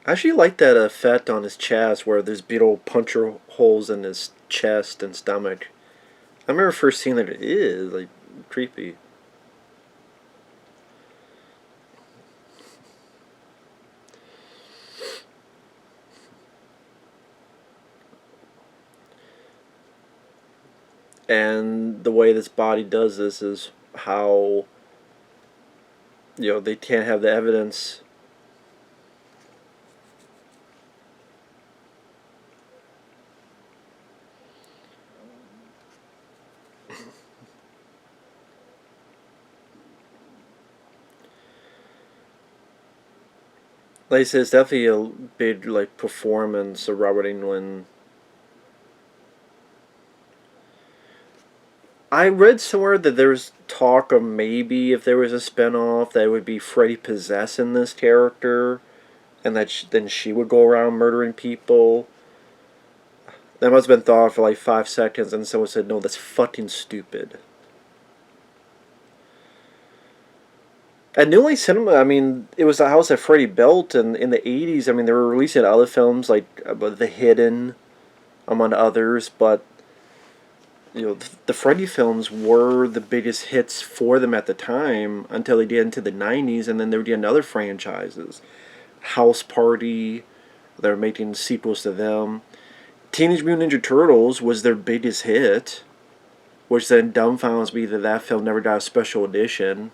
I actually like that effect on his chest where there's big old puncture holes in his chest and stomach. I remember first seeing that. It is like creepy. And the way this body does this is how, they can't have the evidence. Like I said, it's definitely a big like performance of Robert Englund. I read somewhere that there was talk of maybe if there was a spinoff that it would be Freddy possessing this character, and that then she would go around murdering people. That must have been thought for like 5 seconds, and someone said, "No, that's fucking stupid." At New Line Cinema, I mean, it was the house that Freddy built, and in the '80s, I mean, they were releasing other films like The Hidden, among others, but the Freddy films were the biggest hits for them at the time until they get into the '90s, and then they were getting other franchises. House Party, they were making sequels to them. Teenage Mutant Ninja Turtles was their biggest hit, which then dumbfounds me that that film never got a special edition.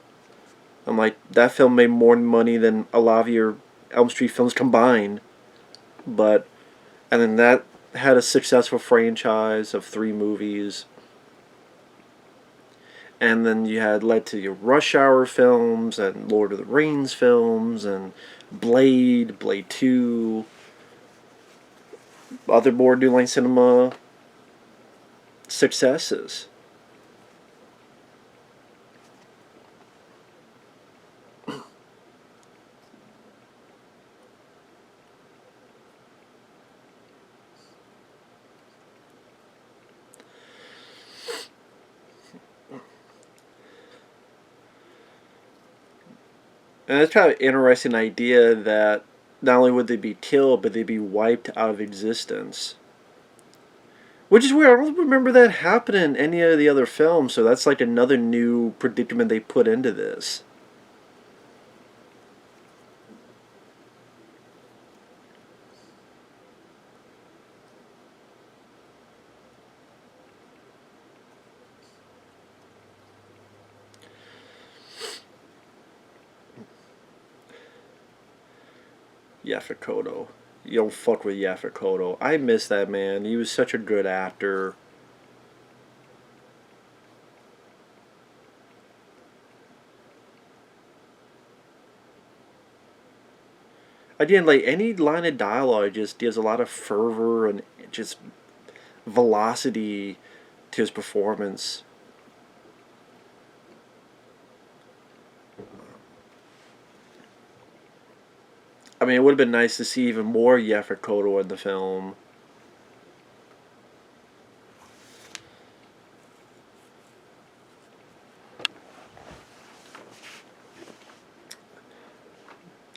I'm like, that film made more money than a lot of your Elm Street films combined. But, and then that had a successful franchise of 3 movies. And then you had led to your Rush Hour films and Lord of the Rings films and Blade, Blade 2, other more New Line Cinema successes. And it's kind of an interesting idea that not only would they be killed, but they'd be wiped out of existence. Which is weird. I don't remember that happening in any of the other films, so that's like another new predicament they put into this. Yaphet. You don't fuck with Yaphet. I miss that man. He was such a good actor. Again, like any line of dialogue just gives a lot of fervor and just velocity to his performance. I mean, it would have been nice to see even more Yaphet in the film.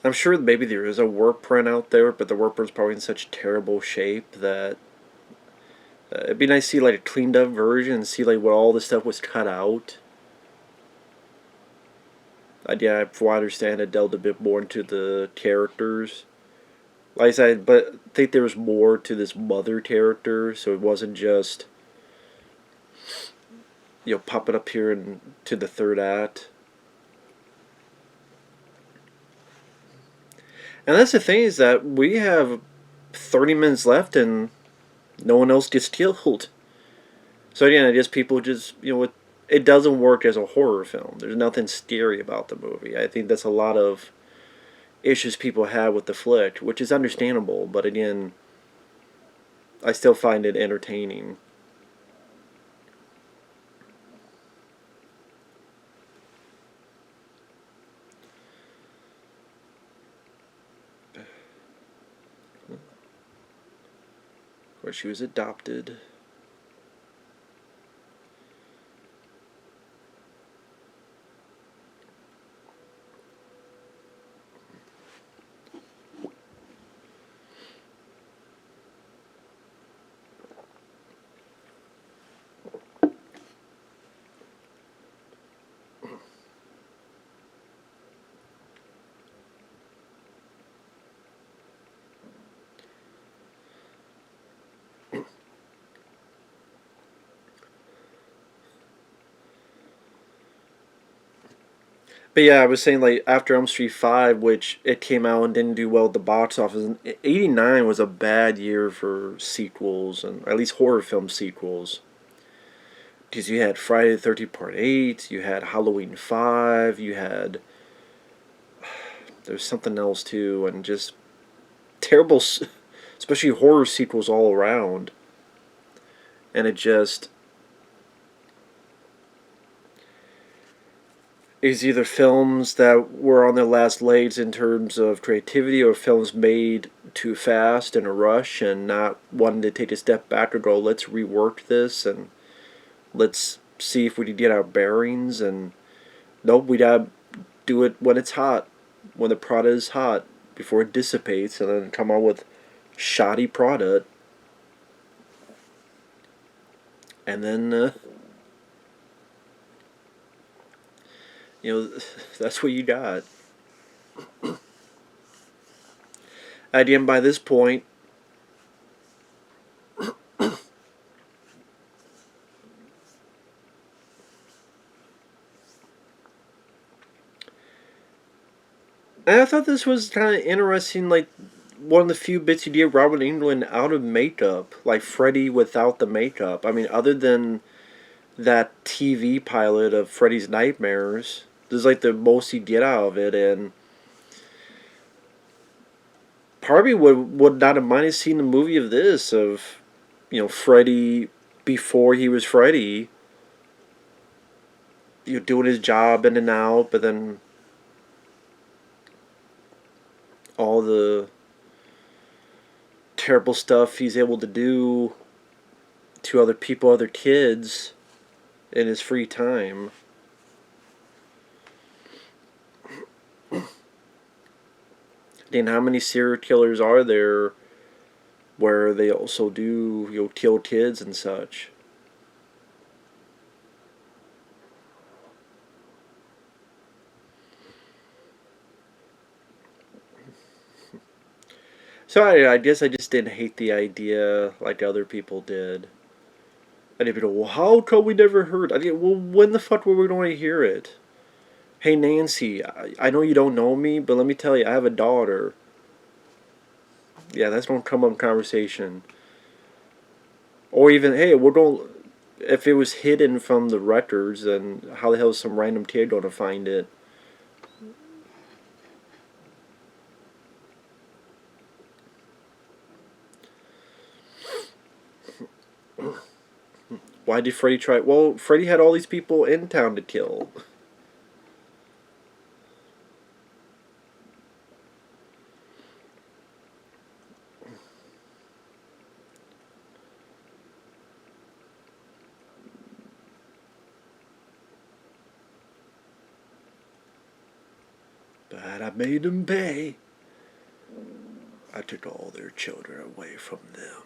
I'm sure maybe there is a work print out there, but the work print's probably in such terrible shape that it'd be nice to see like a cleaned up version and see like what all this stuff was cut out. Yeah, from what I understand, it delved a bit more into the characters. Like I said, but I think there was more to this mother character, so it wasn't just popping up here into the third act. And that's the thing, is that we have 30 minutes left and no one else gets killed. So again, I guess people just, it doesn't work as a horror film. There's nothing scary about the movie. I think that's a lot of issues people have with the flick, which is understandable, but again, I still find it entertaining. where she was adopted. But yeah, I was saying, like, after Elm Street 5, which it came out and didn't do well at the box office, and 89 was a bad year for sequels, and at least horror film sequels. Because you had Friday the 13th Part 8, you had Halloween 5, you had. There was something else too, and just terrible, especially horror sequels all around. And it just is either films that were on their last legs in terms of creativity, or films made too fast in a rush and not wanting to take a step back or go, let's rework this and let's see if we can get our bearings. And nope, we gotta do it when it's hot, when the product is hot, before it dissipates, and then come out with shoddy product. And then that's what you got. Again, by this point, and I thought this was kind of interesting, like one of the few bits you did Robert Englund out of makeup, like Freddy without the makeup. I mean, other than that TV pilot of Freddy's Nightmares, this is like the most you get out of it, and part of me would not have minded seeing the movie of this, of, Freddy before he was Freddy, doing his job in and out, but then all the terrible stuff he's able to do to other people, other kids, in his free time. And how many serial killers are there where they also do, kill kids and such? So I guess I just didn't hate the idea like other people did. And people go, well, how come we never heard? I mean, well, when the fuck were we going to hear it? Hey, Nancy, I know you don't know me, but let me tell you, I have a daughter. Yeah, that's going to come up in conversation. Or even, hey, we're going. If it was hidden from the records, then how the hell is some random kid going to find it? Why did Freddy try? Well, Freddy had all these people in town to kill. But I made them pay. I took all their children away from them.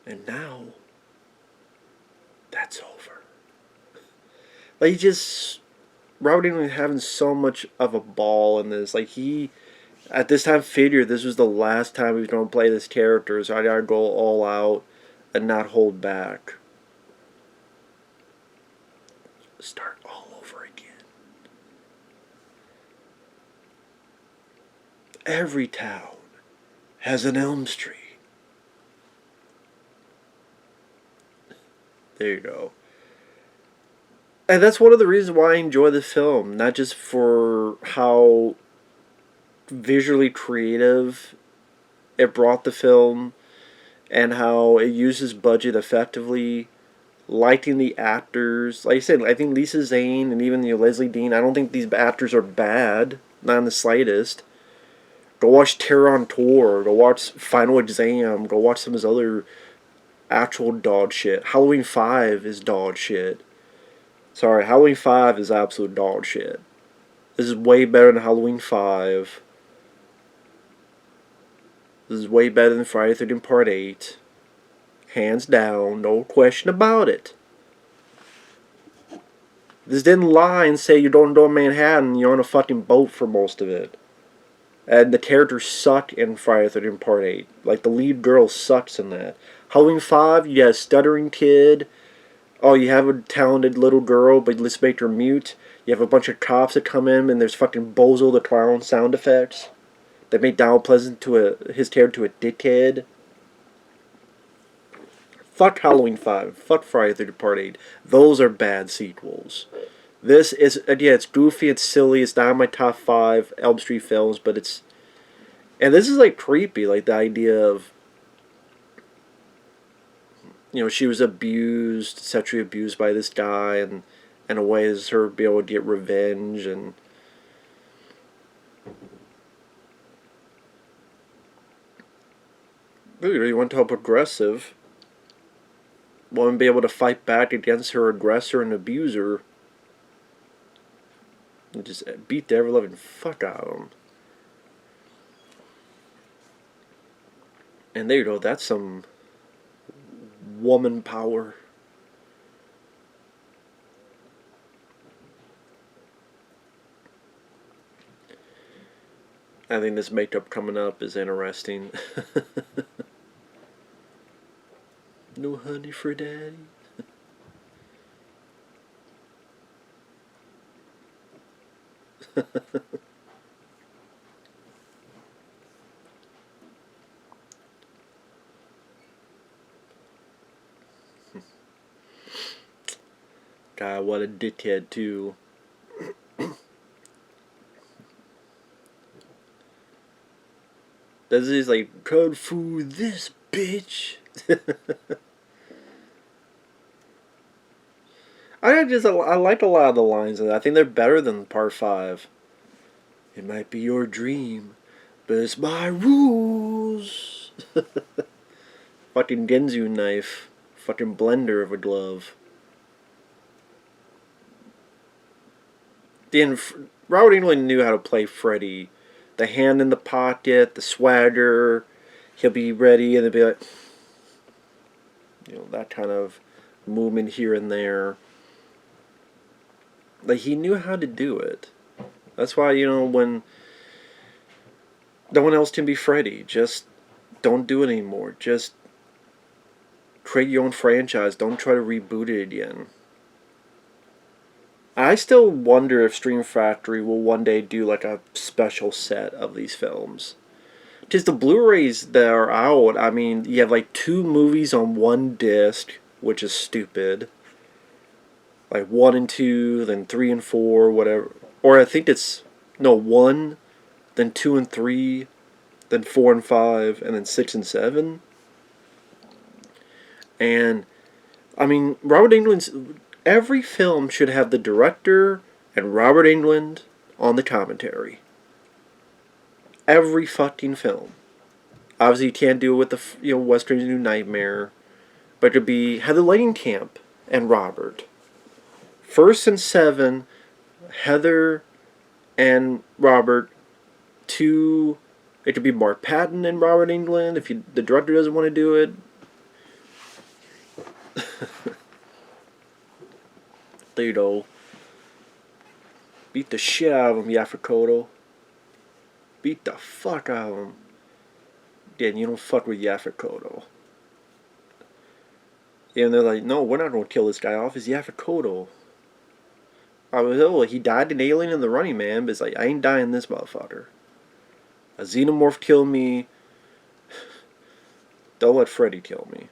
And now, that's over. Like, Robert Englund having so much of a ball in this. Like, he, at this time, figured this was the last time he was going to play this character, so I gotta go all out and not hold back. Start all over again. Every town has an Elm Street. There you go. And that's one of the reasons why I enjoy the film. Not just for how visually creative it brought the film, and how it uses budget effectively, liking the actors. Like I said, I think Lisa Zane and even Leslie Dean, I don't think these actors are bad. Not in the slightest. Go watch Terror on Tour. Go watch Final Exam. Go watch some of his other actual dog shit. Halloween 5 is dog shit. Sorry, Halloween 5 is absolute dog shit. This is way better than Halloween 5. This is way better than Friday the 13th Part 8. Hands down, no question about it. This didn't lie and say you're going to Manhattan, you're on a fucking boat for most of it. And the characters suck in Friday the 13th Part 8. Like, the lead girl sucks in that. Halloween 5, you got a stuttering kid. Oh, you have a talented little girl, but let's make her mute. You have a bunch of cops that come in, and there's fucking Bozo the Clown sound effects. That made Donald Pleasant his character to a dickhead. Fuck Halloween 5. Fuck Friday the 13th Part 8. Those are bad sequels. This is, again, it's goofy, it's silly, it's not in my top 5 Elm Street films, but it's... And this is, like, creepy, like, the idea of... You know, she was abused, sexually abused by this guy, and in a way is her be able to get revenge, and... Really, you want to help progressive. Want to be able to fight back against her aggressor and abuser. And just beat the ever-loving fuck out of him. And there you go, that's some woman power. I think this makeup coming up is interesting. No honey for daddy. God, what a dickhead too. This is like, code for this bitch. I like a lot of the lines in it. I think they're better than Part 5. It might be your dream, but it's my rules. Fucking Genzu knife. Fucking blender of a glove. Robert Englund knew how to play Freddy. The hand in the pocket, the swagger. He'll be ready and they'll be like... You know, that kind of movement here and there. Like, he knew how to do it. That's why, you know, when no one else can be Freddy, just don't do it anymore. Just create your own franchise. Don't try to reboot it again. I still wonder if Stream Factory will one day do like a special set of these films. Because the Blu-rays that are out, I mean, you have like 2 movies on one disc, which is stupid. Like 1 and 2, then 3 and 4, whatever. Or I think it's, no, 1, then 2 and 3, then 4 and 5, and then 6 and 7. And, I mean, Robert Englund's, every film should have the director and Robert Englund on the commentary. Every fucking film. Obviously, you can't do it with the, you know, Wes Craven's New Nightmare. But it could be Heather Langenkamp and Robert. 1st and 7, Heather and Robert. 2, it could be Mark Patton and Robert Englund if the director doesn't want to do it. There you go. Beat the shit out of him, Yafakoto. Beat the fuck out of him. Again, you don't fuck with Yafakoto. And they're like, no, we're not going to kill this guy off. It's Yafakoto. I was, oh, he died in Alien and the Running Man, but it's like, I ain't dying this motherfucker. A xenomorph killed me. Don't let Freddy kill me.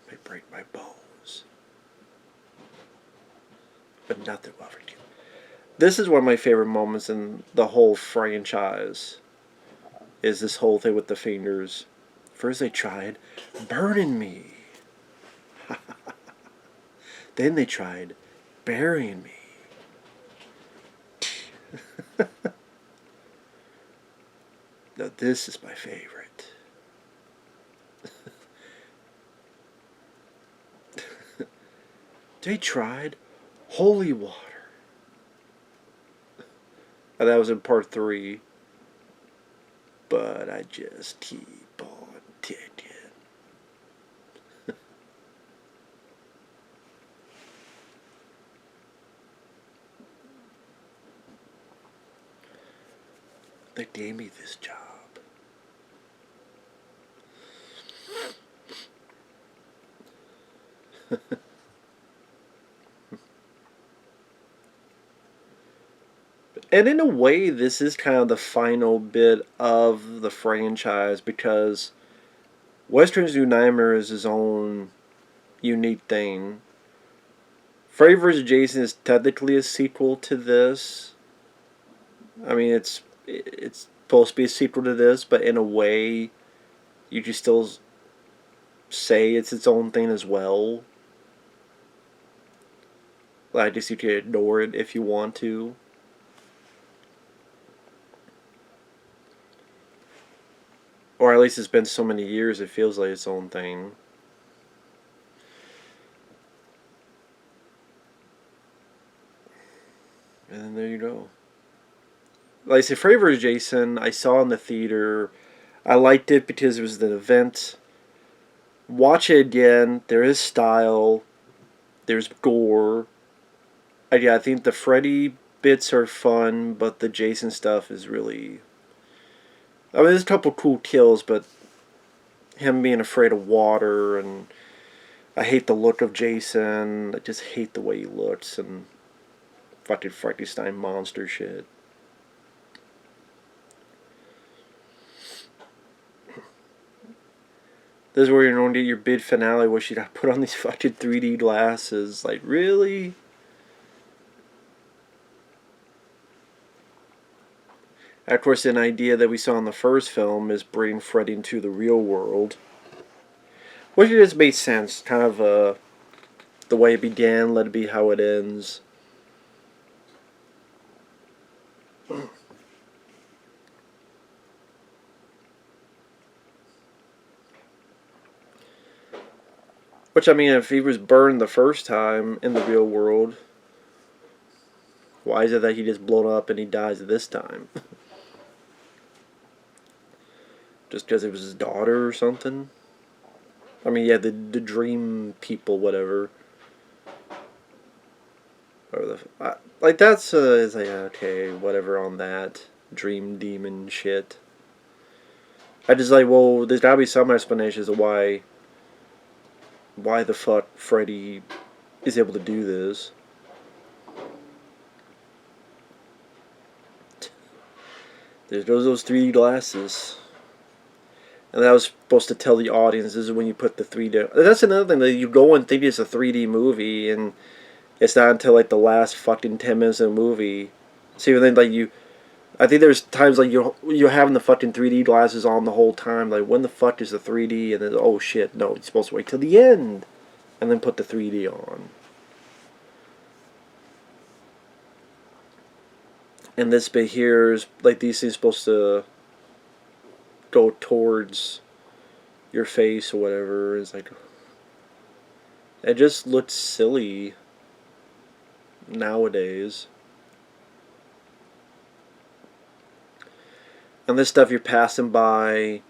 May break my bones. But nothing will ever kill me. This is one of my favorite moments in the whole franchise. Is this whole thing with the fingers. First they tried burning me. Then they tried burying me. Now this is my favorite. They tried holy water. And that was in part 3. But I just keep on ticking. They gave me this job. And in a way, this is kind of the final bit of the franchise, because Western's New Nightmare is his own unique thing. Freddy vs. Jason is technically a sequel to this. I mean, it's supposed to be a sequel to this, but in a way, you can still say it's its own thing as well. I guess you can ignore it if you want to. Or at least it's been so many years, it feels like its own thing. And then there you go. Like I said, Freddy vs. Jason, I saw in the theater. I liked it because it was an event. Watch it again. There is style. There's gore. Yeah, I think the Freddy bits are fun, but the Jason stuff is really... I mean, there's a couple cool kills, but him being afraid of water, and I hate the look of Jason. I just hate the way he looks, and fucking Frankenstein monster shit. This is where you're going to get your big finale where she got put on these fucking 3D glasses. Like, really? And of course, an idea that we saw in the first film is bringing Freddy into the real world. Which just made sense. Kind of the way it began, let it be how it ends. Which, I mean, if he was burned the first time in the real world, why is it that he just blown up and he dies this time? Just because it was his daughter or something? I mean, yeah, the dream people, whatever. Or like, that's, it's like, okay, whatever on that. Dream demon shit. I just like, well, there's gotta be some explanation as to why the fuck Freddy is able to do this. There goes those 3D glasses. And that was supposed to tell the audience, this is when you put the 3D... That's another thing, that you go and think it's a 3D movie, and it's not until like the last fucking 10 minutes of the movie. See, then like I think there's times like you're having the fucking 3D glasses on the whole time. Like, when the fuck is the 3D? And then, oh shit, no, you're supposed to wait till the end and then put the 3D on. And this bit here is like, these things supposed to go towards your face or whatever. It's like, it just looks silly nowadays. And this stuff you're passing by.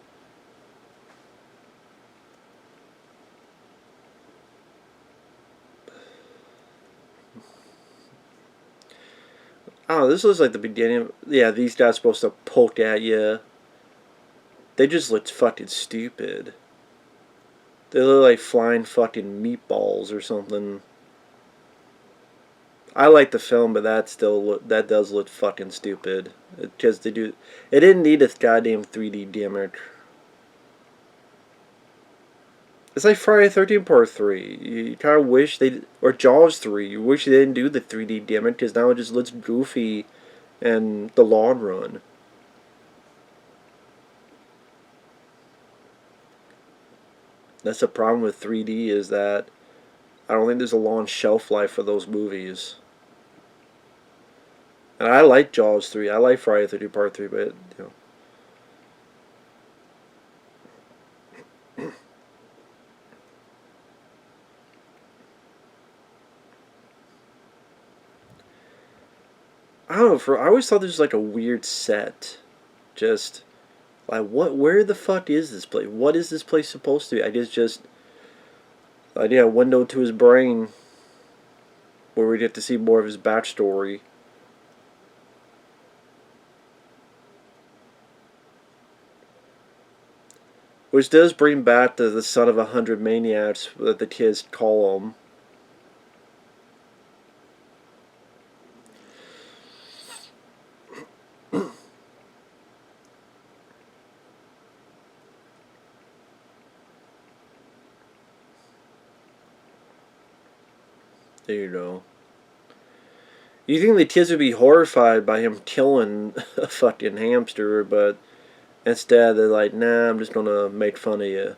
Oh, this looks like the beginning. Yeah, these guys are supposed to poke at you. They just look fucking stupid. They look like flying fucking meatballs or something. I like the film, but that does look fucking stupid. It didn't need a goddamn 3D gimmick. It's like Friday the 13th Part 3. You kind of wish or Jaws 3. You wish they didn't do the 3D gimmick, because now it just looks goofy in the long run. That's the problem with 3D, is that I don't think there's a long shelf life for those movies. And I like Jaws 3. I like Friday the 13th Part 3, but, you know. I don't know. I always thought this was like a weird set. Just like what? Where the fuck is this place? What is this place supposed to be? I guess just a window to his brain, where we get to see more of his backstory. Which does bring back the son of 100 maniacs that the kids call him. There you go. You think the kids would be horrified by him killing a fucking hamster, but instead they're like, nah, I'm just gonna make fun of you.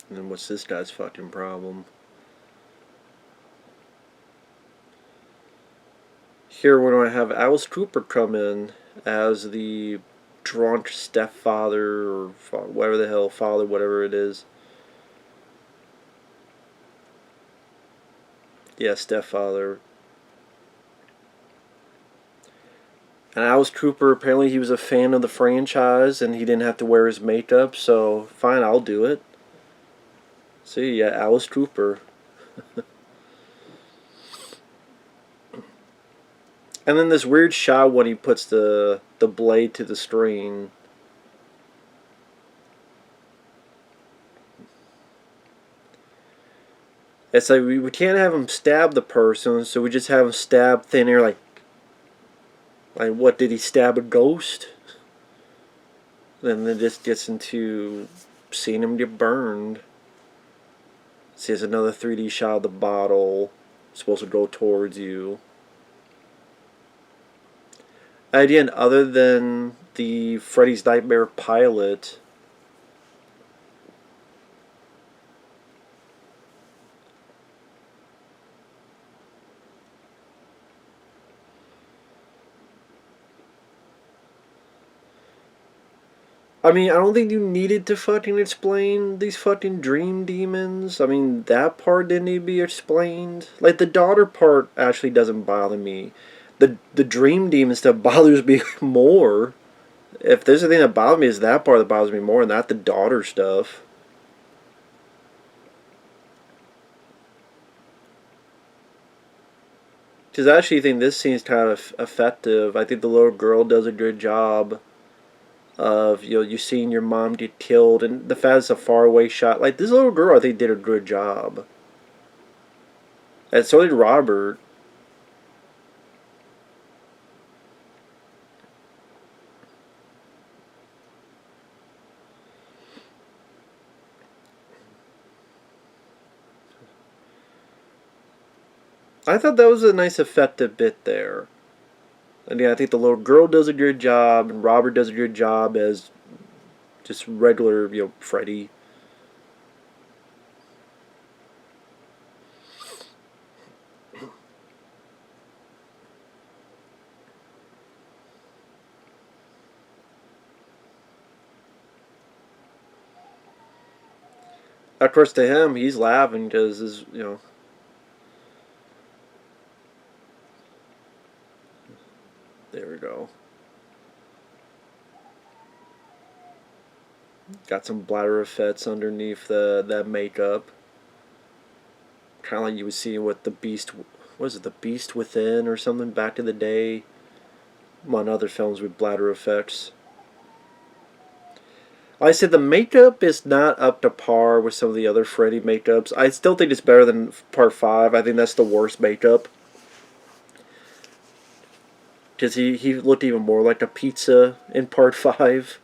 And then what's this guy's fucking problem? Here we're going to have Alice Cooper come in as the drunk stepfather, or whatever the hell, father, whatever it is. Yeah, stepfather. And Alice Cooper, apparently he was a fan of the franchise and he didn't have to wear his makeup, so fine, I'll do it. See, yeah, Alice Cooper. And then this weird shot when he puts the blade to the string. It's like we can't have him stab the person, so we just have him stab thin air. Like what, did he stab a ghost? Then it just gets into seeing him get burned. See, there's another 3D shot of the bottle. It's supposed to go towards you. Again, other than the Freddy's Nightmare pilot, I mean, I don't think you needed to fucking explain these fucking dream demons. I mean, that part didn't need to be explained. Like, the daughter part actually doesn't bother me. The dream demon stuff bothers me more. If there's a thing that bothers me, is that part that bothers me more, not the daughter stuff. Because I actually think this scene's kind of effective. I think the little girl does a good job of, you seeing your mom get killed, and the fact it's a faraway shot. Like, this little girl, I think, did a good job. And so did Robert. I thought that was a nice effective bit there. And yeah, I think the little girl does a good job, and Robert does a good job as just regular, Freddy. Of course, to him, he's laughing because there we go. Got some bladder effects underneath that makeup. Kind of like you would see with the Beast, what is it, the Beast Within or something back in the day. On other films with bladder effects. Like I said, the makeup is not up to par with some of the other Freddy makeups. I still think it's better than Part 5. I think that's the worst makeup. Because he looked even more like a pizza in Part 5.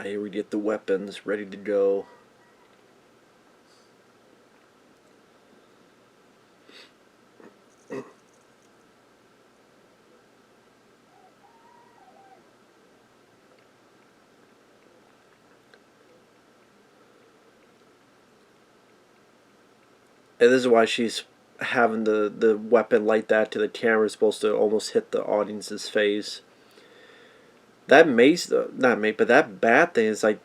Here we get the weapons ready to go. And this is why she's having the weapon like that to the camera. Is supposed to almost hit the audience's face. That mace, not mace, but that bat thing is like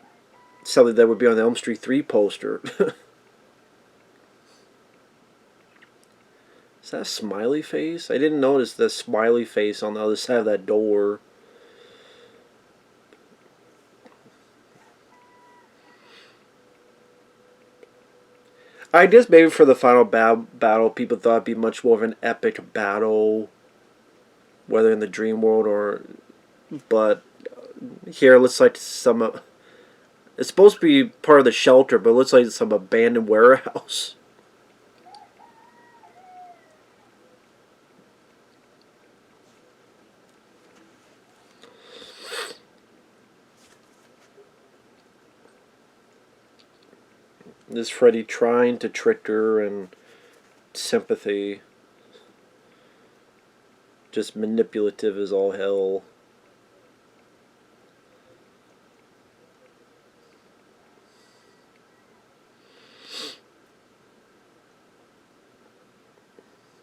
something that would be on the Elm Street 3 poster. Is that a smiley face? I didn't notice the smiley face on the other side of that door. I guess maybe for the final battle, people thought it'd be much more of an epic battle, whether in the dream world or. But here it looks like some. It's supposed to be part of the shelter, but it looks like some abandoned warehouse. This Freddy trying to trick her and sympathy. Just manipulative as all hell.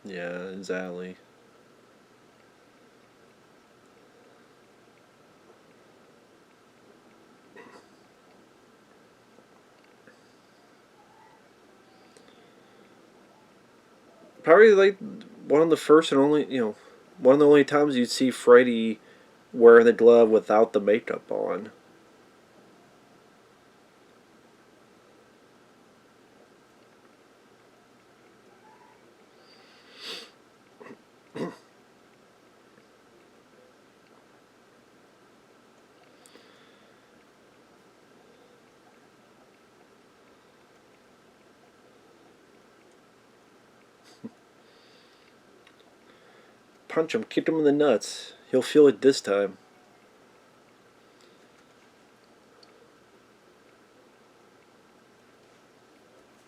Yeah, exactly. Probably like one of the first and only, one of the only times you'd see Freddy wearing the glove without the makeup on. Punch him, kick him in the nuts. He'll feel it this time.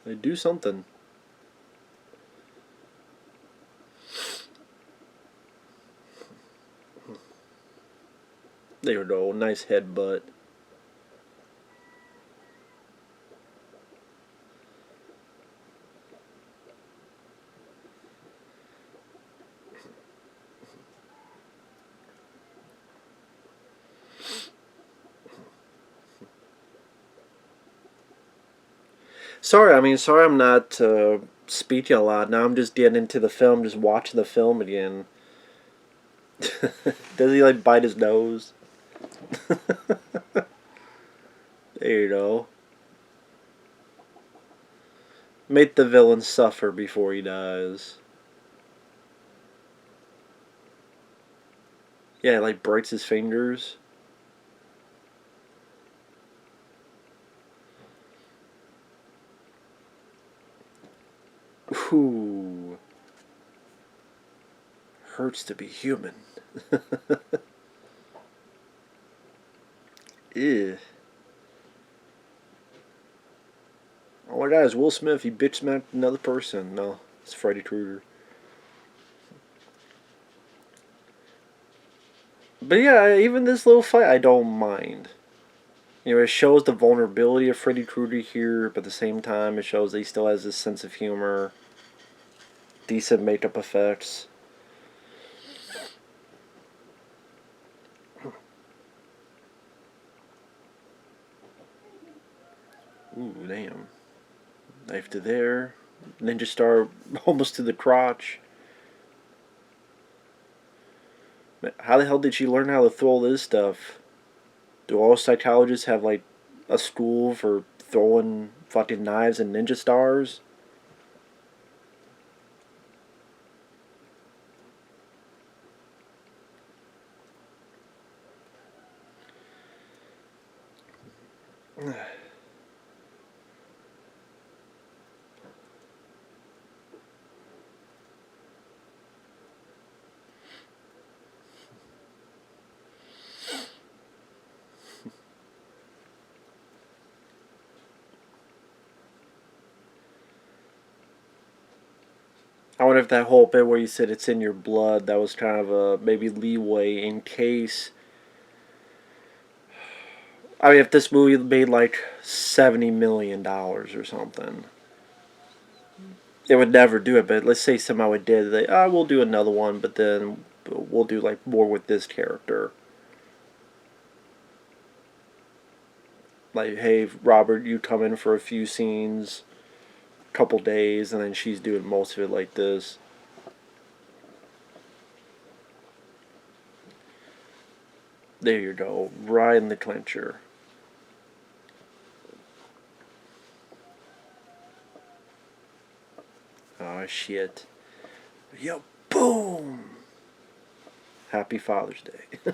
They do something. There we go, nice headbutt. Sorry I'm not speaking a lot. Now I'm just getting into the film, just watching the film again. Does he like bite his nose? There you go. Make the villain suffer before he dies. Yeah, it like breaks his fingers. Ooh. Hurts to be human. Ew. Oh my god, it's Will Smith. He bitch smacked another person. No, it's Freddy Krueger. But yeah, even this little fight, I don't mind. It shows the vulnerability of Freddy Krueger here, but at the same time, it shows that he still has this sense of humor, decent makeup effects. Ooh, damn. Knife to there. Ninja star almost to the crotch. How the hell did she learn how to throw all this stuff? Do all psychologists have like a school for throwing fucking knives and ninja stars? I wonder if that whole bit where you said it's in your blood, that was kind of a maybe leeway in case. I mean, if this movie made like $70 million or something, it would never do it, but let's say somehow it did. We'll do another one, but then we'll do like more with this character. Like, hey, Robert, you come in for a few scenes, couple days, and then she's doing most of it like this. There you go, right in the clincher. Oh shit. Yo, boom! Happy Father's Day.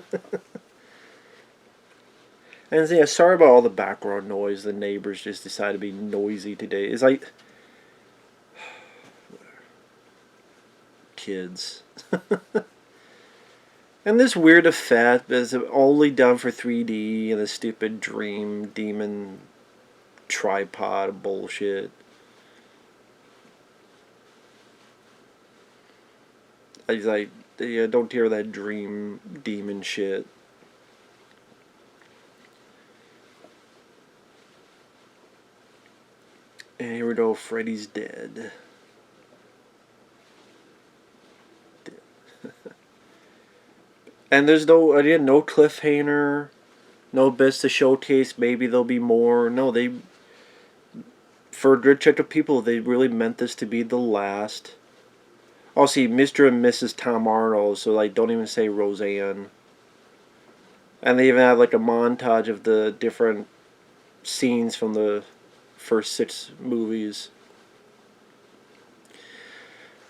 And yeah, sorry about all the background noise. The neighbors just decided to be noisy today. It's like kids. And this weird effect is only done for 3D and the stupid dream demon tripod bullshit. I like, yeah, don't hear that dream demon shit. And here we go, Freddy's dead. And there's no, again, no cliffhanger, no bits to showcase, maybe there'll be more. No, they, for a good check of people, they really meant this to be the last. Oh, see, Mr. and Mrs. Tom Arnold, so, like, don't even say Roseanne. And they even have, like, a montage of the different scenes from the first 6 movies.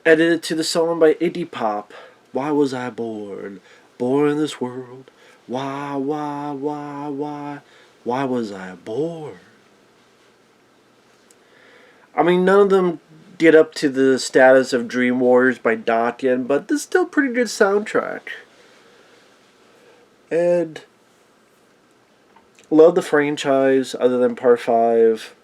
Edited to the song by Iggy Pop. Why was I born? Born in this world. Why was I born? I mean, none of them get up to the status of Dream Warriors by Dotkin, but this is still a pretty good soundtrack. And love the franchise, other than Part 5.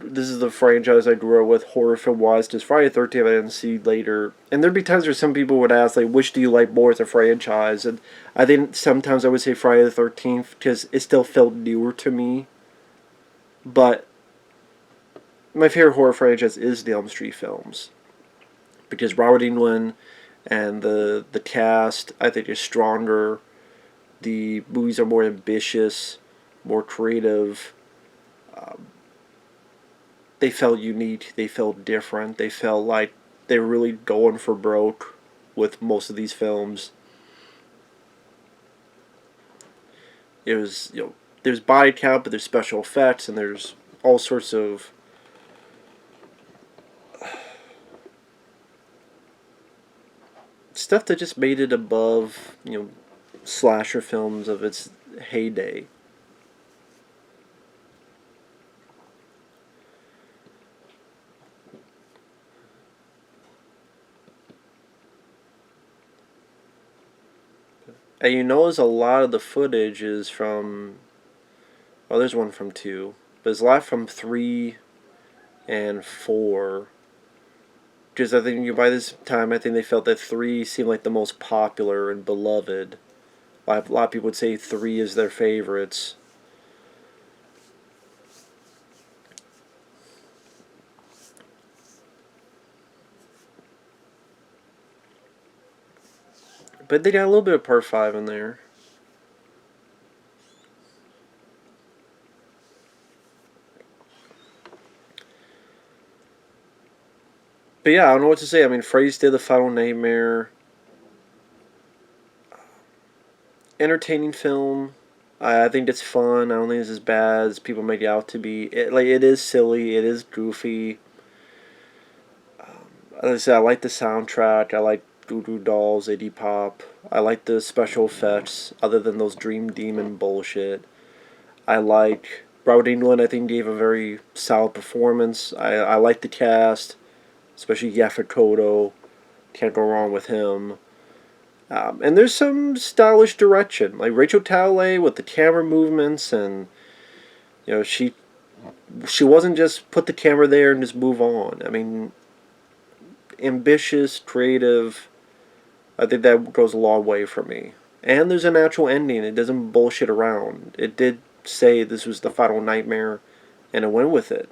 This is the franchise I grew up with, horror film wise, because Friday the 13th I didn't see later. And there'd be times where some people would ask, like, which do you like more as a franchise? And I think sometimes I would say Friday the 13th, because it still felt newer to me. But my favorite horror franchise is the Elm Street films. Because Robert Englund and the cast, I think, is stronger. The movies are more ambitious, more creative. They felt unique, they felt different, they felt like they were really going for broke with most of these films. It was, you know, there's body count, but there's special effects, and there's all sorts of stuff that just made it above, you know, slasher films of its heyday. And you notice a lot of the footage is from, oh, there's one from 2, but there's a lot from 3 and 4. Because I think by this time, I think they felt that 3 seemed like the most popular and beloved. A lot of people would say 3 is their favorites. But they got a little bit of Part 5 in there. But yeah, I don't know what to say. I mean, Freddy's did the Final Nightmare. Entertaining film. I think it's fun. I don't think it's as bad as people make it out to be. It is silly. It is goofy. As I said, I like the soundtrack. I like Goo Goo Dolls, Iggy Pop. I like the special effects, other than those Dream Demon bullshit. I like Robert Englund. I think gave a very solid performance. I like the cast, especially Yaphet Kotto. Can't go wrong with him. And there's some stylish direction, like Rachel Talalay with the camera movements, and you know she wasn't just put the camera there and just move on. I mean, ambitious, creative. I think that goes a long way for me. And there's a natural ending. It doesn't bullshit around. It did say this was the final nightmare, and it went with it.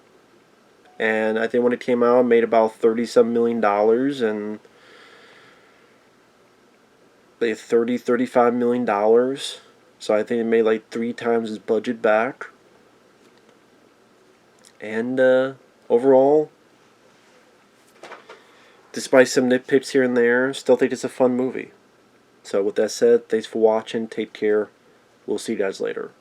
And I think when it came out, it made about $30-some million, and they had $35 million. So I think it made like 3 times its budget back. And overall, despite some nitpicks here and there, still think it's a fun movie. So with that said, thanks for watching. Take care. We'll see you guys later.